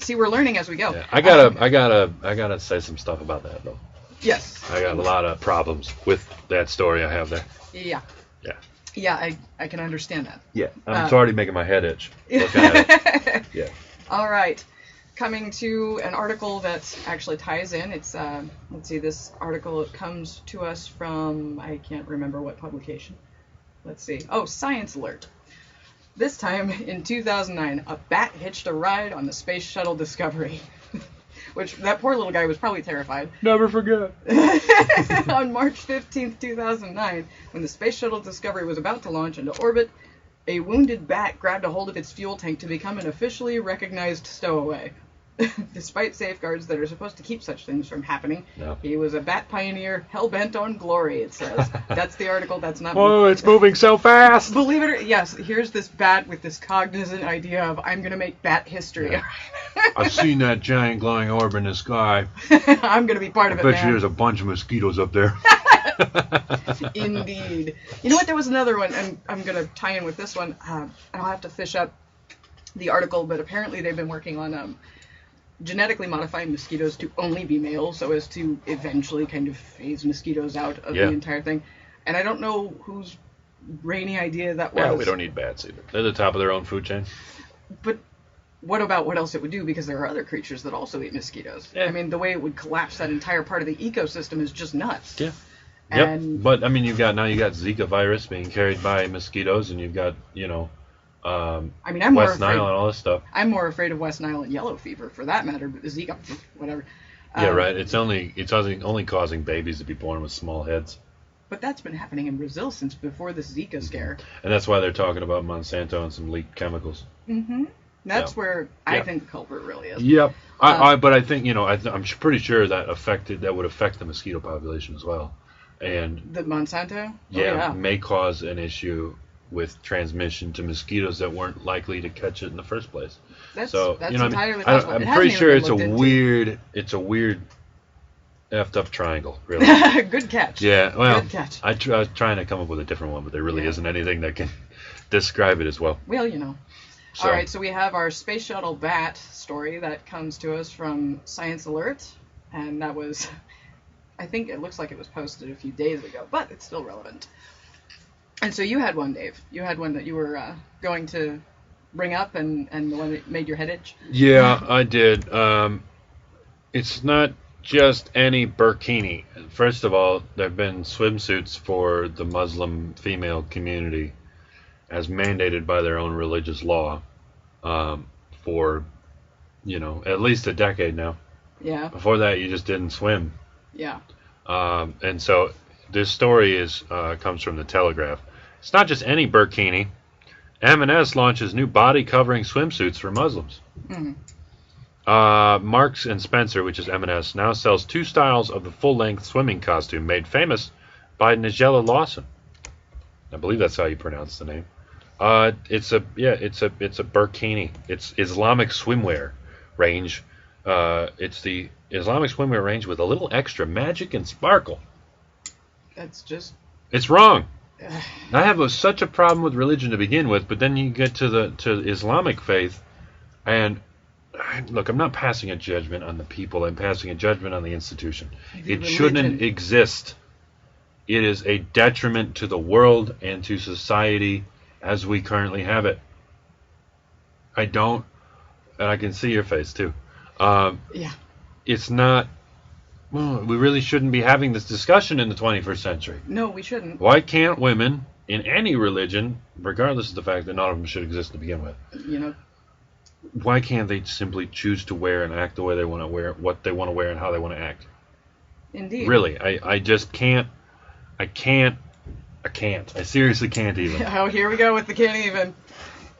See, we're learning as we go. Yeah, I gotta say some stuff about that though. Yes. I got a lot of problems with that story I have there. Yeah. Yeah. Yeah, I can understand that. Yeah, it's already making my head itch looking at it. Yeah. All right. Coming to an article that actually ties in. It's, let's see, this article comes to us from, I can't remember what publication. Let's see. Oh, Science Alert. This time, in 2009, a bat hitched a ride on the Space Shuttle Discovery. Which, that poor little guy was probably terrified. Never forget. On March 15th, 2009, when the Space Shuttle Discovery was about to launch into orbit, a wounded bat grabbed a hold of its fuel tank to become an officially recognized stowaway. Despite safeguards that are supposed to keep such things from happening, he was a bat pioneer hell-bent on glory, it says. That's the article, that's not me. It's moving so fast! Believe it or yes, here's this bat with this cognizant idea of, I'm going to make bat history. Yeah. I've seen that giant glowing orb in the sky. I'm going to be part of it, I bet you there's a bunch of mosquitoes up there. Indeed. You know what, there was another one, and I'm going to tie in with this one. I'll have to fish up the article, but apparently they've been working on genetically modifying mosquitoes to only be male, so as to eventually kind of phase mosquitoes out of the entire thing. And I don't know whose brainy idea that was. Yeah, we don't need bats either. They're the top of their own food chain. But what about what else it would do? Because there are other creatures that also eat mosquitoes. Yeah. I mean, the way it would collapse that entire part of the ecosystem is just nuts. Yeah. And But I mean, you've got Zika virus being carried by mosquitoes, and you've got I mean, I'm West more afraid, Nile and all this stuff. I'm more afraid of West Nile and yellow fever, for that matter. But Zika, whatever. Yeah, right. It's only causing babies to be born with small heads. But that's been happening in Brazil since before this Zika scare. And that's why they're talking about Monsanto and some leaked chemicals. Mm-hmm. That's where I think the culprit really is. Yep. But I think I'm pretty sure that would affect the mosquito population as well. And the Monsanto? May cause an issue with transmission to mosquitoes that weren't likely to catch it in the first place. That's entirely possible. I'm pretty sure it's a weird effed up triangle, really. Good catch. Yeah, well, good catch. I was trying to come up with a different one, but there really isn't anything that can describe it as well. Well, So. All right, so we have our Space Shuttle Bat story that comes to us from Science Alert, and that was, I think it looks like it was posted a few days ago, but it's still relevant. And so you had one, Dave. You had one that you were going to bring up, and the one that made your head itch? Yeah, I did. It's not just any burkini. First of all, there have been swimsuits for the Muslim female community as mandated by their own religious law for, at least a decade now. Yeah. Before that, you just didn't swim. Yeah. And so this story comes from the Telegraph. It's not just any burkini. M&S launches new body-covering swimsuits for Muslims. Mm-hmm. Marks and Spencer, which is M&S, now sells 2 styles of the full-length swimming costume made famous by Nigella Lawson. I believe that's how you pronounce the name. It's a burkini. It's Islamic swimwear range. It's the Islamic swimwear range with a little extra magic and sparkle. It's wrong. I have such a problem with religion to begin with, but then you get to the Islamic faith, and look, I'm not passing a judgment on the people. I'm passing a judgment on the institution. It shouldn't exist. It is a detriment to the world and to society as we currently have it. I don't, and I can see your face too. Yeah. It's not. Well, we really shouldn't be having this discussion in the 21st century. No, we shouldn't. Why can't women in any religion, regardless of the fact that none of them should exist to begin with, why can't they simply choose to wear and act the way they want to wear, what they want to wear, and how they want to act? Indeed. Really, I just can't. I can't. I seriously can't even. Oh, here we go with the can't even.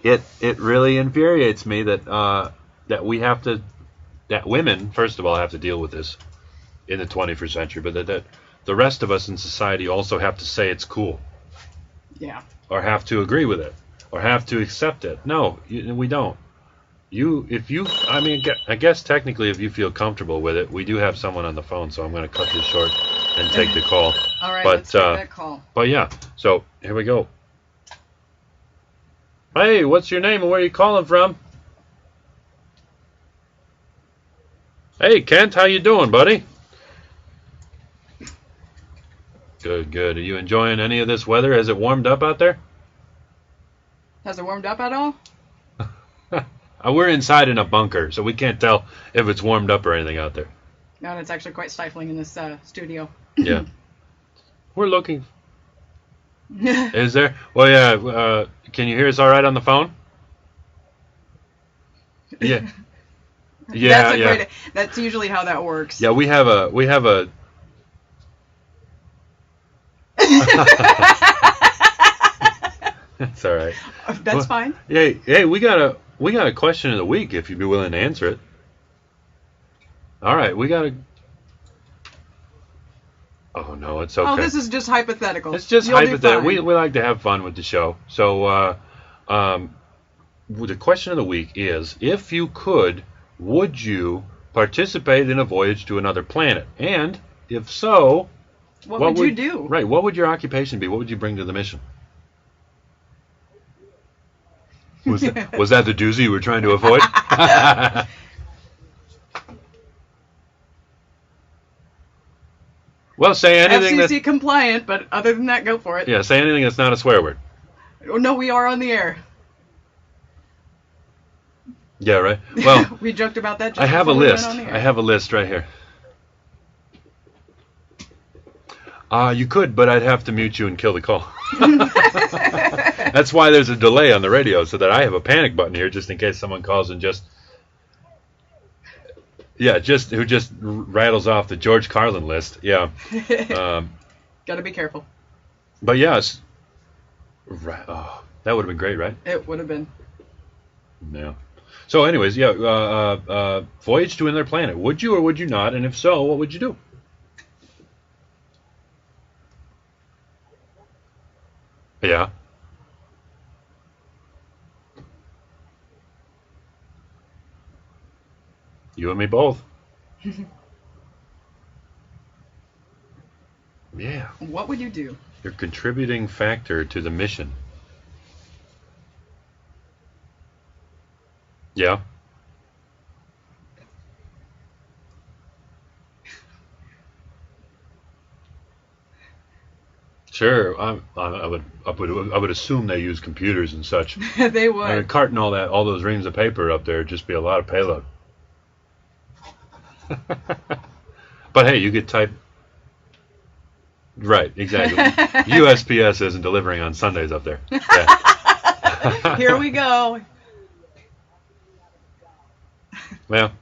It really infuriates me that that women, first of all, have to deal with this in the 21st century, but that the rest of us in society also have to say it's cool. Yeah. Or have to agree with it, or have to accept it. No, we don't. I guess technically if you feel comfortable with it, we do have someone on the phone, so I'm going to cut this short and take the call. All right, let's take that call. But yeah, so here we go. Hey, what's your name and where are you calling from? Hey, Kent, how you doing, buddy? Good. Are you enjoying any of this weather? Has it warmed up out there? Has it warmed up at all? We're inside in a bunker, so we can't tell if it's warmed up or anything out there. No, and it's actually quite stifling in this studio. Yeah. We're looking. Is there? Well, yeah. Can you hear us all right on the phone? Yeah. Yeah. That's usually how that works. Yeah, we have a. That's all right. That's fine. Hey, we got a question of the week if you'd be willing to answer it. All right, we got a. Oh no, it's okay. Oh, this is just hypothetical. It's just hypothetical. We like to have fun with the show. So, the question of the week is: if you could, would you participate in a voyage to another planet? And if so, what would you do? Right. What would your occupation be? What would you bring to the mission? Was that the doozy you were trying to avoid? Well, say anything FCC compliant, but other than that, go for it. Yeah, say anything that's not a swear word. Oh, no, we are on the air. Yeah, right. Well, we joked about that. I have a list. I have a list right here. You could, but I'd have to mute you and kill the call. That's why there's a delay on the radio, so that I have a panic button here just in case someone calls and who just rattles off the George Carlin list. Yeah. Gotta be careful. But yes. Oh, that would have been great, right? It would have been. Yeah. So anyways, voyage to another planet. Would you or would you not? And if so, what would you do? Yeah. You and me both. Yeah. What would you do? Your contributing factor to the mission. Yeah. Sure, I would assume they use computers and such. They would. I mean, carting all those reams of paper up there would just be a lot of payload. But hey, you could type. Right, exactly. USPS isn't delivering on Sundays up there. Yeah. Here we go. Well.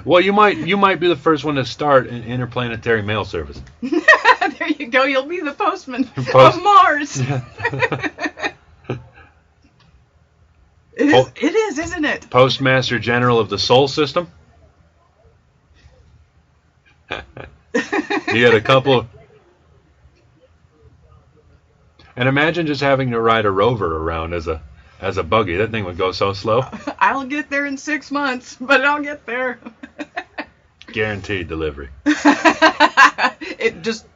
Well, you might be the first one to start an interplanetary mail service. There you go. You'll be the postman of Mars. It is, isn't it? Postmaster General of the Sol System. You had a couple. And imagine just having to ride a rover around as a buggy. That thing would go so slow. I'll get there in 6 months, but I'll get there. Guaranteed delivery. It just...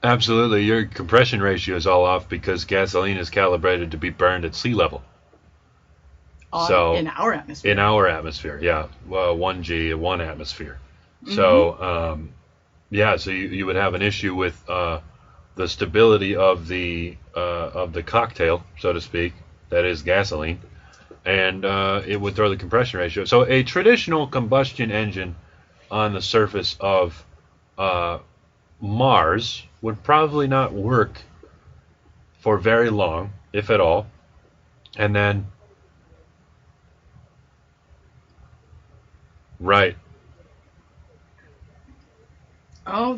Absolutely. Your compression ratio is all off because gasoline is calibrated to be burned at sea level. In our atmosphere. In our atmosphere, yeah. Well, 1G, 1 atmosphere. So, so you would have an issue with the stability of the cocktail, so to speak, that is gasoline, and it would throw the compression ratio. So a traditional combustion engine on the surface of Mars would probably not work for very long, if at all, and then right. Oh,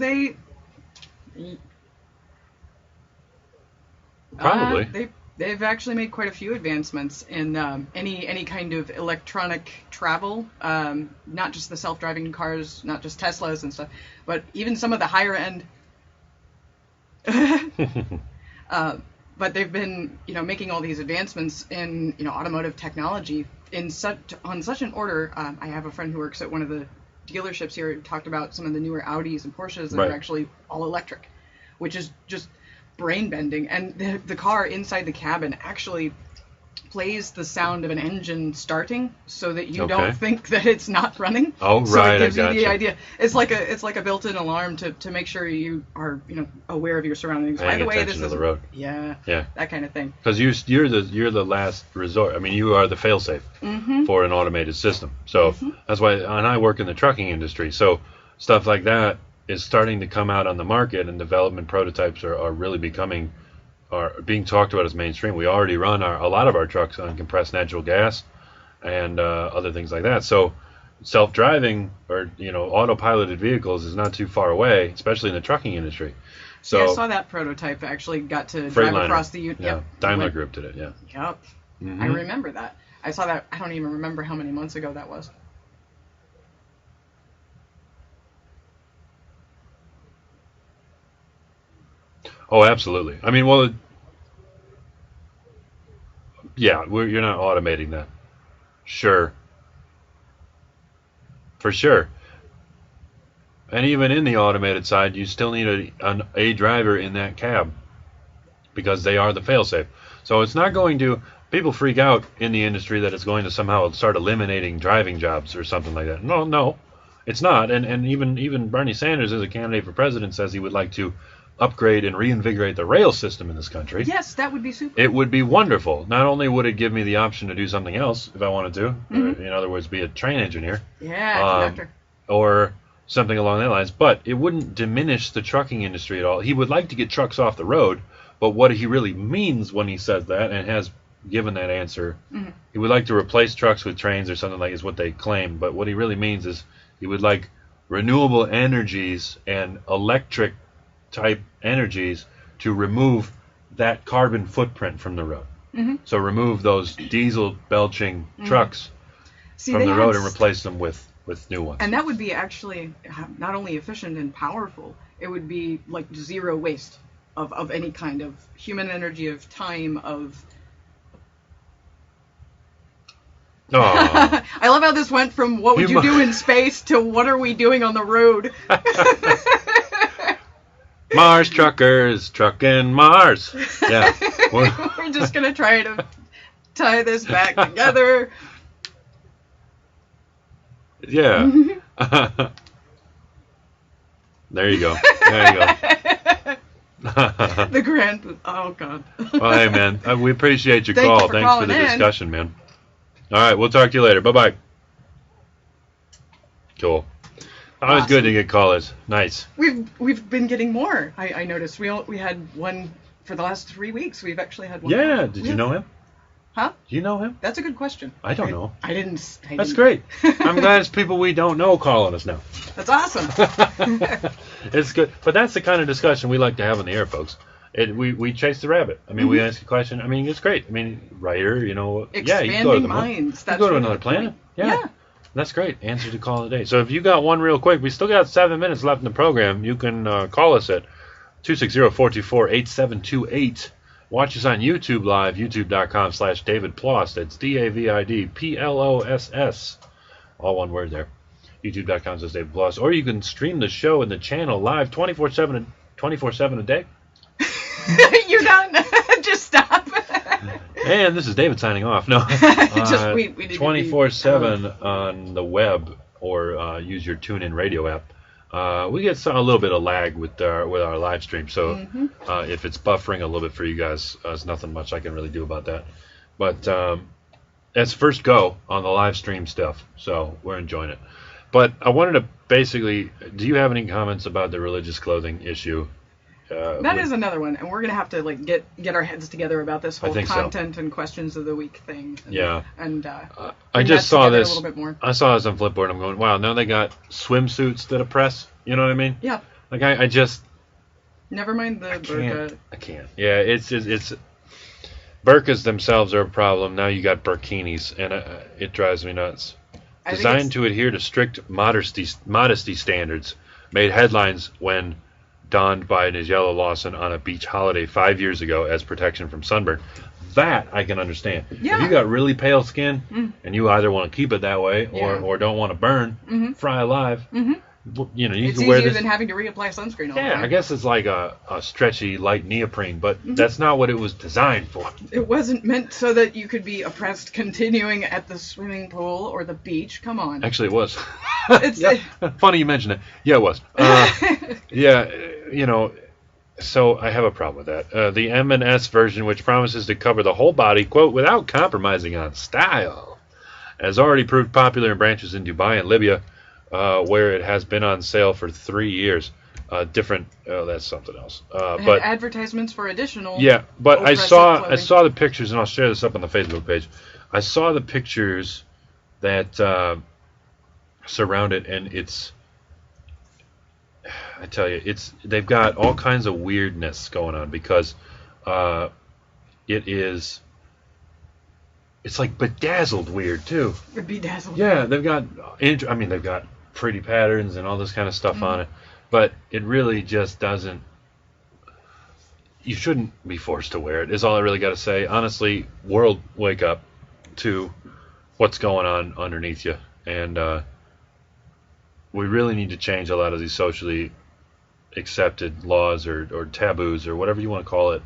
Probably. They've actually made quite a few advancements in any kind of electronic travel, not just the self-driving cars, not just Teslas and stuff, but even some of the higher end. But they've been, making all these advancements in, automotive technology on such an order. I have a friend who works at one of the dealerships here who talked about some of the newer Audis and Porsches that are actually all electric, which is just brain bending. And the car inside the cabin actually plays the sound of an engine starting so that you don't think that it's not running. Oh, so right. It gives I you the idea. It's like a built-in alarm to make sure you are aware of your surroundings. Paying By the way, attention to the road. Yeah, that kind of thing. Because you're the last resort. I mean, you are the fail-safe for an automated system. So that's why, and I work in the trucking industry. So stuff like that is starting to come out on the market, and development prototypes are really are being talked about as mainstream. We already run a lot of our trucks on compressed natural gas and other things like that. So self-driving or autopiloted vehicles is not too far away, especially in the trucking industry. So I saw that prototype actually got to drive across the Union. Yeah, Daimler Group did it. Yeah. Yep. I remember that. I saw that. I don't even remember how many months ago that was. Oh, absolutely. I mean, well, yeah, you're not automating that. Sure. For sure. And even in the automated side, you still need a driver in that cab because they are the fail-safe. So it's not going to... People freak out in the industry that it's going to somehow start eliminating driving jobs or something like that. No, it's not. And even Bernie Sanders, as a candidate for president, says he would like to upgrade and reinvigorate the rail system in this country. Yes, that would be super. It would be wonderful. Not only would it give me the option to do something else if I wanted to, or, in other words, be a train engineer. Yeah, conductor. Or something along that lines, but it wouldn't diminish the trucking industry at all. He would like to get trucks off the road, but what he really means when he says that, and has given that answer, he would like to replace trucks with trains or something like is what they claim, but what he really means is he would like renewable energies and electric type energies to remove that carbon footprint from the road. So remove those diesel belching trucks from the road and replace them with new ones. And that would be actually not only efficient and powerful, it would be like zero waste of any kind of human energy, of time, of... I love how this went from what would you do in space to what are we doing on the road. Mars truckers, trucking Mars. Yeah. We're just going to try to tie this back together. Yeah. There you go. The grand... Oh, God. Well, hey, man. We appreciate your Thank call. You for Thanks for the discussion, man. All right. We'll talk to you later. Bye-bye. Cool. Always Awesome. good to get callers. Nice. We've been getting more. I noticed. We had one for the last 3 weeks. We've actually had one. Yeah. Did you know him? Huh? Do you know him? That's a good question. I don't know. I didn't. That's great. I'm glad it's people we don't know calling us now. That's awesome. It's good. But that's the kind of discussion we like to have on the air, folks. We chase the rabbit. I mean, we ask a question. I mean, it's great. I mean, writer, you know. Expanding you go to the minds. You go to another planet. Yeah. That's great. Answer the call of the day. So if you got one real quick, we still got 7 minutes left in the program. You can call us at 260-424-8728. Watch us on YouTube Live, youtube.com/David Ploss. That's DAVIDPLOSS. All one word there. youtube.com/David Ploss. Or you can stream the show and the channel live 24/7 a day. You're done. Just stop. And this is David signing off. No, we did 24/7 on the web, or use your TuneIn radio app. We get a little bit of lag with our live stream, so if it's buffering a little bit for you guys, there's nothing much I can really do about that. But that's first go on the live stream stuff, so we're enjoying it. But I wanted to basically, do you have any comments about the religious clothing issue? That is another one, and we're gonna have to get our heads together about this whole content so. and questions of the week thing. And I just saw this. A little bit more. I saw this on Flipboard. I'm going, wow! Now they got swimsuits that are press. You know what I mean? Yeah. Like I just. Never mind the burqa. I can't. Yeah, it's burqas themselves are a problem. Now you got burkinis, and it drives me nuts. Designed to adhere to strict modesty standards, made headlines when donned by Nigella Lawson on a beach holiday 5 years ago as protection from sunburn. That I can understand. Yeah. If you got really pale skin and you either want to keep it that way or don't want to burn, fry alive, you know, you it's can wear easier this. than having to reapply sunscreen all the time. I guess it's like a stretchy light neoprene, but that's not what it was designed for. It wasn't meant so that you could be oppressed continuing at the swimming pool or the beach. Come on. Actually, it was. It's Funny you mention it. Yeah, it was. Yeah, you know, so I have a problem with that. The M&S version, which promises to cover the whole body, quote, without compromising on style, has already proved popular in branches in Dubai and Libya, where it has been on sale for 3 years. That's something else. But advertisements for additional. Yeah, but I clothing. saw the pictures, and I'll share this up on the Facebook page. I saw the pictures that surround it, and I tell you, they've got all kinds of weirdness going on because it's like bedazzled weird too. Bedazzled. Yeah, they've got pretty patterns and all this kind of stuff on it, but it really just doesn't. You shouldn't be forced to wear it. Is all I really got to say. Honestly, world, wake up to what's going on underneath you, and we really need to change a lot of these socially accepted laws or taboos or whatever you want to call it.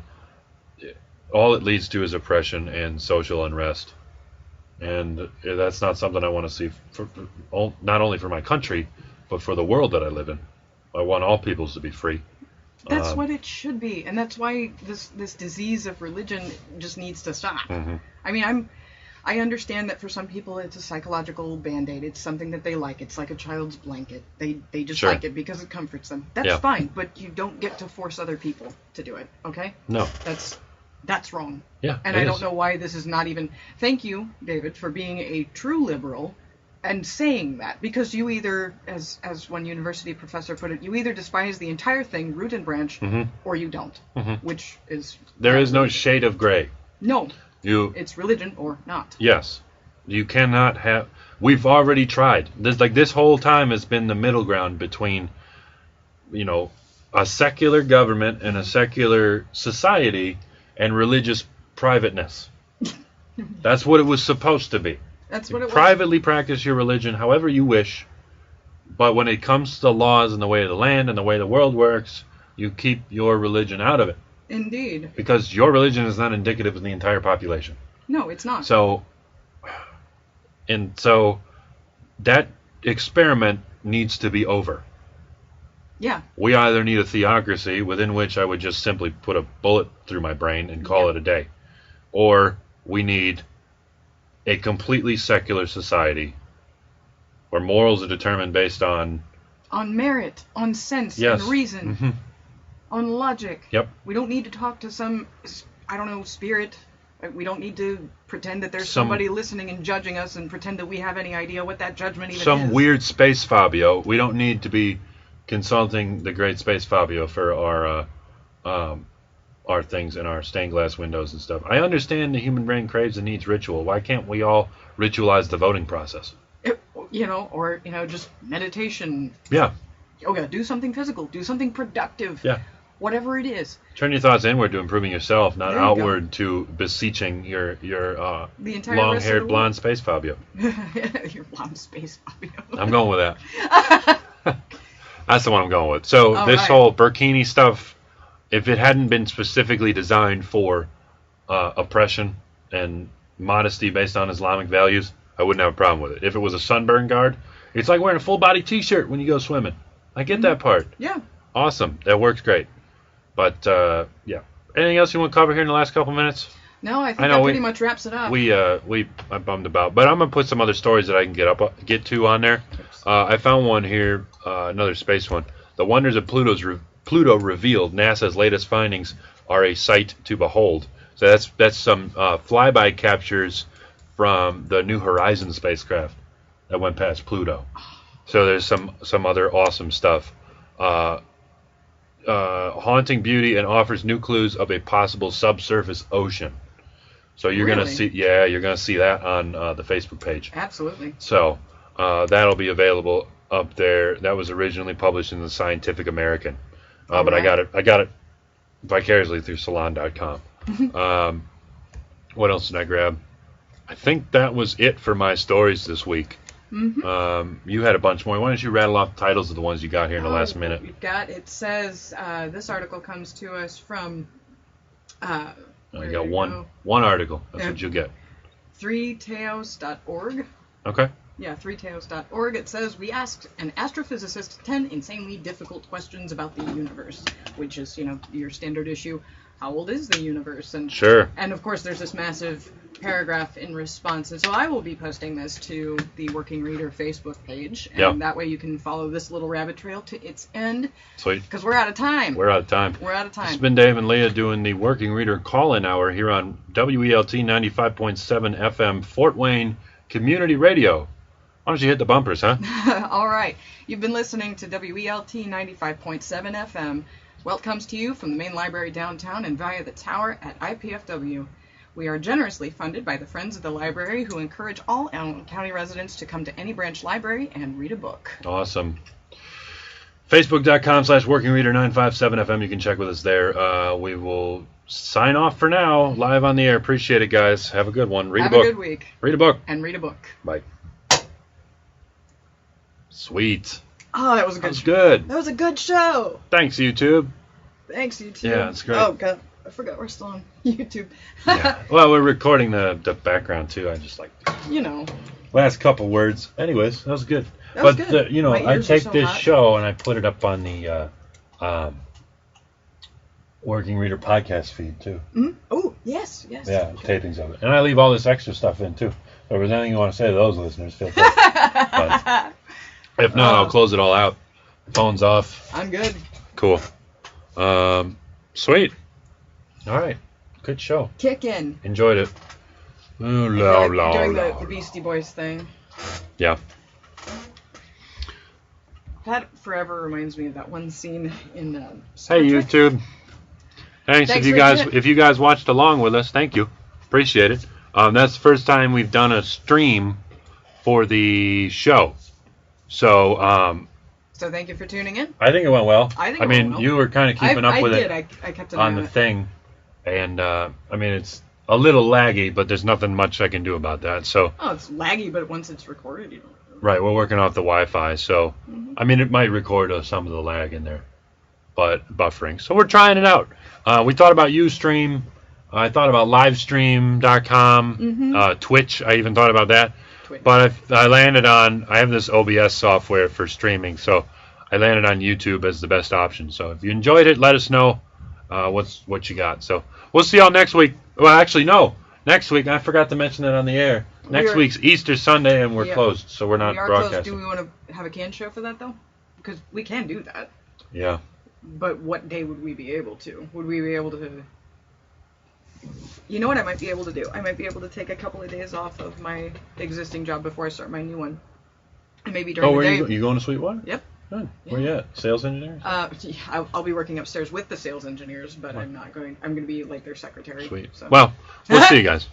All it leads to is oppression and social unrest, and that's not something I want to see not only for my country but for the world that I live in. I want all peoples to be free. That's what it should be, and that's why this disease of religion just needs to stop. I mean, I understand that for some people it's a psychological band-aid. It's something that they like. It's like a child's blanket. They just like it because it comforts them. That's fine, but you don't get to force other people to do it, okay? No. That's wrong. Yeah. And I don't know why this is not even... Thank you, David, for being a true liberal and saying that, because you either, as one university professor put it, you either despise the entire thing, root and branch, or you don't, which is... There is no shade of gray. No. It's religion or not. Yes. You cannot have... We've already tried. This whole time has been the middle ground between, you know, a secular government and a secular society and religious privateness. That's what it was supposed to be. That's what it was. Privately practice your religion however you wish, but when it comes to the laws and the way of the land and the way the world works, you keep your religion out of it. Indeed. Because your religion is not indicative of the entire population. No, it's not. So that experiment needs to be over. Yeah. We either need a theocracy within which I would just simply put a bullet through my brain and call it a day, or we need a completely secular society where morals are determined based on on merit, on sense Yes. and reason, Mm-hmm. on logic. Yep. We don't need to talk to some, I don't know, spirit. We don't need to pretend that there's Some- somebody listening and judging us and pretend that we have any idea what that judgment even is. Some weird space Fabio. We don't need to be consulting the great space Fabio for our things and our stained glass windows and stuff. I understand the human brain craves and needs ritual. Why can't we all ritualize the voting process? Or just meditation, Yeah. yoga, do something physical, do something productive. Yeah. Whatever it is. Turn your thoughts inward to improving yourself, not There you outward to beseeching your The entire rest of long-haired the blonde space Fabio. Your blonde space Fabio. I'm going with that. That's the one I'm going with. So All this right. whole burkini stuff, if it hadn't been specifically designed for oppression and modesty based on Islamic values, I wouldn't have a problem with it. If it was a sunburn guard, it's like wearing a full-body T-shirt when you go swimming. I get that part. Yeah. Awesome. That works great. But, yeah. Anything else you want to cover here in the last couple minutes? No, I think I know that we- pretty much wraps it up. I bummed about, but I'm gonna put some other stories that I can get to on there. I found one here, another space one. The wonders of Pluto revealed. NASA's latest findings are a sight to behold. So that's some flyby captures from the New Horizons spacecraft that went past Pluto. So there's some other awesome stuff. Haunting beauty and offers new clues of a possible subsurface ocean. So you're gonna Really? you're gonna see that on the Facebook page. Absolutely. So that'll be available up there. That was originally published in the Scientific American, but I got it vicariously through Salon.com. What else did I grab? I think that was it for my stories this week. Mm-hmm. You had a bunch more. Why don't you rattle off the titles of the ones you got here in the last minute? It says, this article comes to us from, You got one article. That's what you'll get. 3teos.org. Okay. Yeah, 3teos.org. It says, we asked an astrophysicist 10 insanely difficult questions about the universe, which is, your standard issue. How old is the universe? And Sure. And of course, there's this massive paragraph in response. And so I will be posting this to the Working Reader Facebook page. And Yep. that way you can follow this little rabbit trail to its end. Sweet. Because we're out of time. We're out of time. We're out of time. It's been Dave and Leah doing the Working Reader call-in hour here on WELT 95.7 FM Fort Wayne Community Radio. Why don't you hit the bumpers, huh? All right. You've been listening to WELT 95.7 FM. WELT comes to you from the main library downtown and via the tower at IPFW. We are generously funded by the Friends of the Library, who encourage all Allen County residents to come to any branch library and read a book. Awesome. Facebook.com/WorkingReader957FM. You can check with us there. We will sign off for now. Live on the air. Appreciate it, guys. Have a good one. Read Have a book. a good week. Read a book. And read a book. Bye. Sweet. Oh, that was a That good was show. good. That was a good show. Thanks, YouTube. Thanks, YouTube. Yeah, it's great. Oh, God. I forgot we're still on YouTube. Yeah. Well, we're recording the background, too. I just like last couple words. Anyways, that was good. That was But, good. My I ears are take so this hot. show and I put it up on the Working Reader podcast feed, too. Mm-hmm. Oh, yes. Yeah, tapings of it. And I leave all this extra stuff in, too. If there's anything you want to say to those listeners, feel free. But if not, I'll close it all out. Phone's off. I'm good. Cool. Sweet. All right. Good show. Kick in. Enjoyed it. Ooh, la, la, Doing la, the Beastie Boys thing. Yeah. That forever reminds me of that one scene in Star Hey, Trek. YouTube. Thanks Thanks if for you guys watched along with us. Thank you. Appreciate it. That's the first time we've done a stream for the show. So, So thank you for tuning in. I think it went well. I think it went well. You were kind of keeping up with it I kept an eye on the it. thing. And, it's a little laggy, but there's nothing much I can do about that. So, Oh, it's laggy, but once it's recorded, you don't. right, we're working off the Wi-Fi. So, it might record some of the lag in there, but buffering. So we're trying it out. We thought about Ustream. I thought about livestream.com, Twitch. I even thought about that. Twitch. But I landed on, I have this OBS software for streaming, so I landed on YouTube as the best option. So if you enjoyed it, let us know what you got. So we'll see y'all next week. Well, actually, no. Next week, I forgot to mention that on the air. Next week's Easter Sunday, and we're closed, so we're not We are closed. broadcasting. Do we want to have a canned show for that, though? because we can do that. Yeah. But what day would we be able to? Would we be able to? You know what I might be able to do? I might be able to take a couple of days off of my existing job before I start my new one, and maybe during the day. You going to Sweetwater? Yep. Good. Where you at? Sales engineer? I'll be working upstairs with the sales engineers, but I'm not going. I'm going to be like their secretary. Sweet. So. Well, we'll see you guys.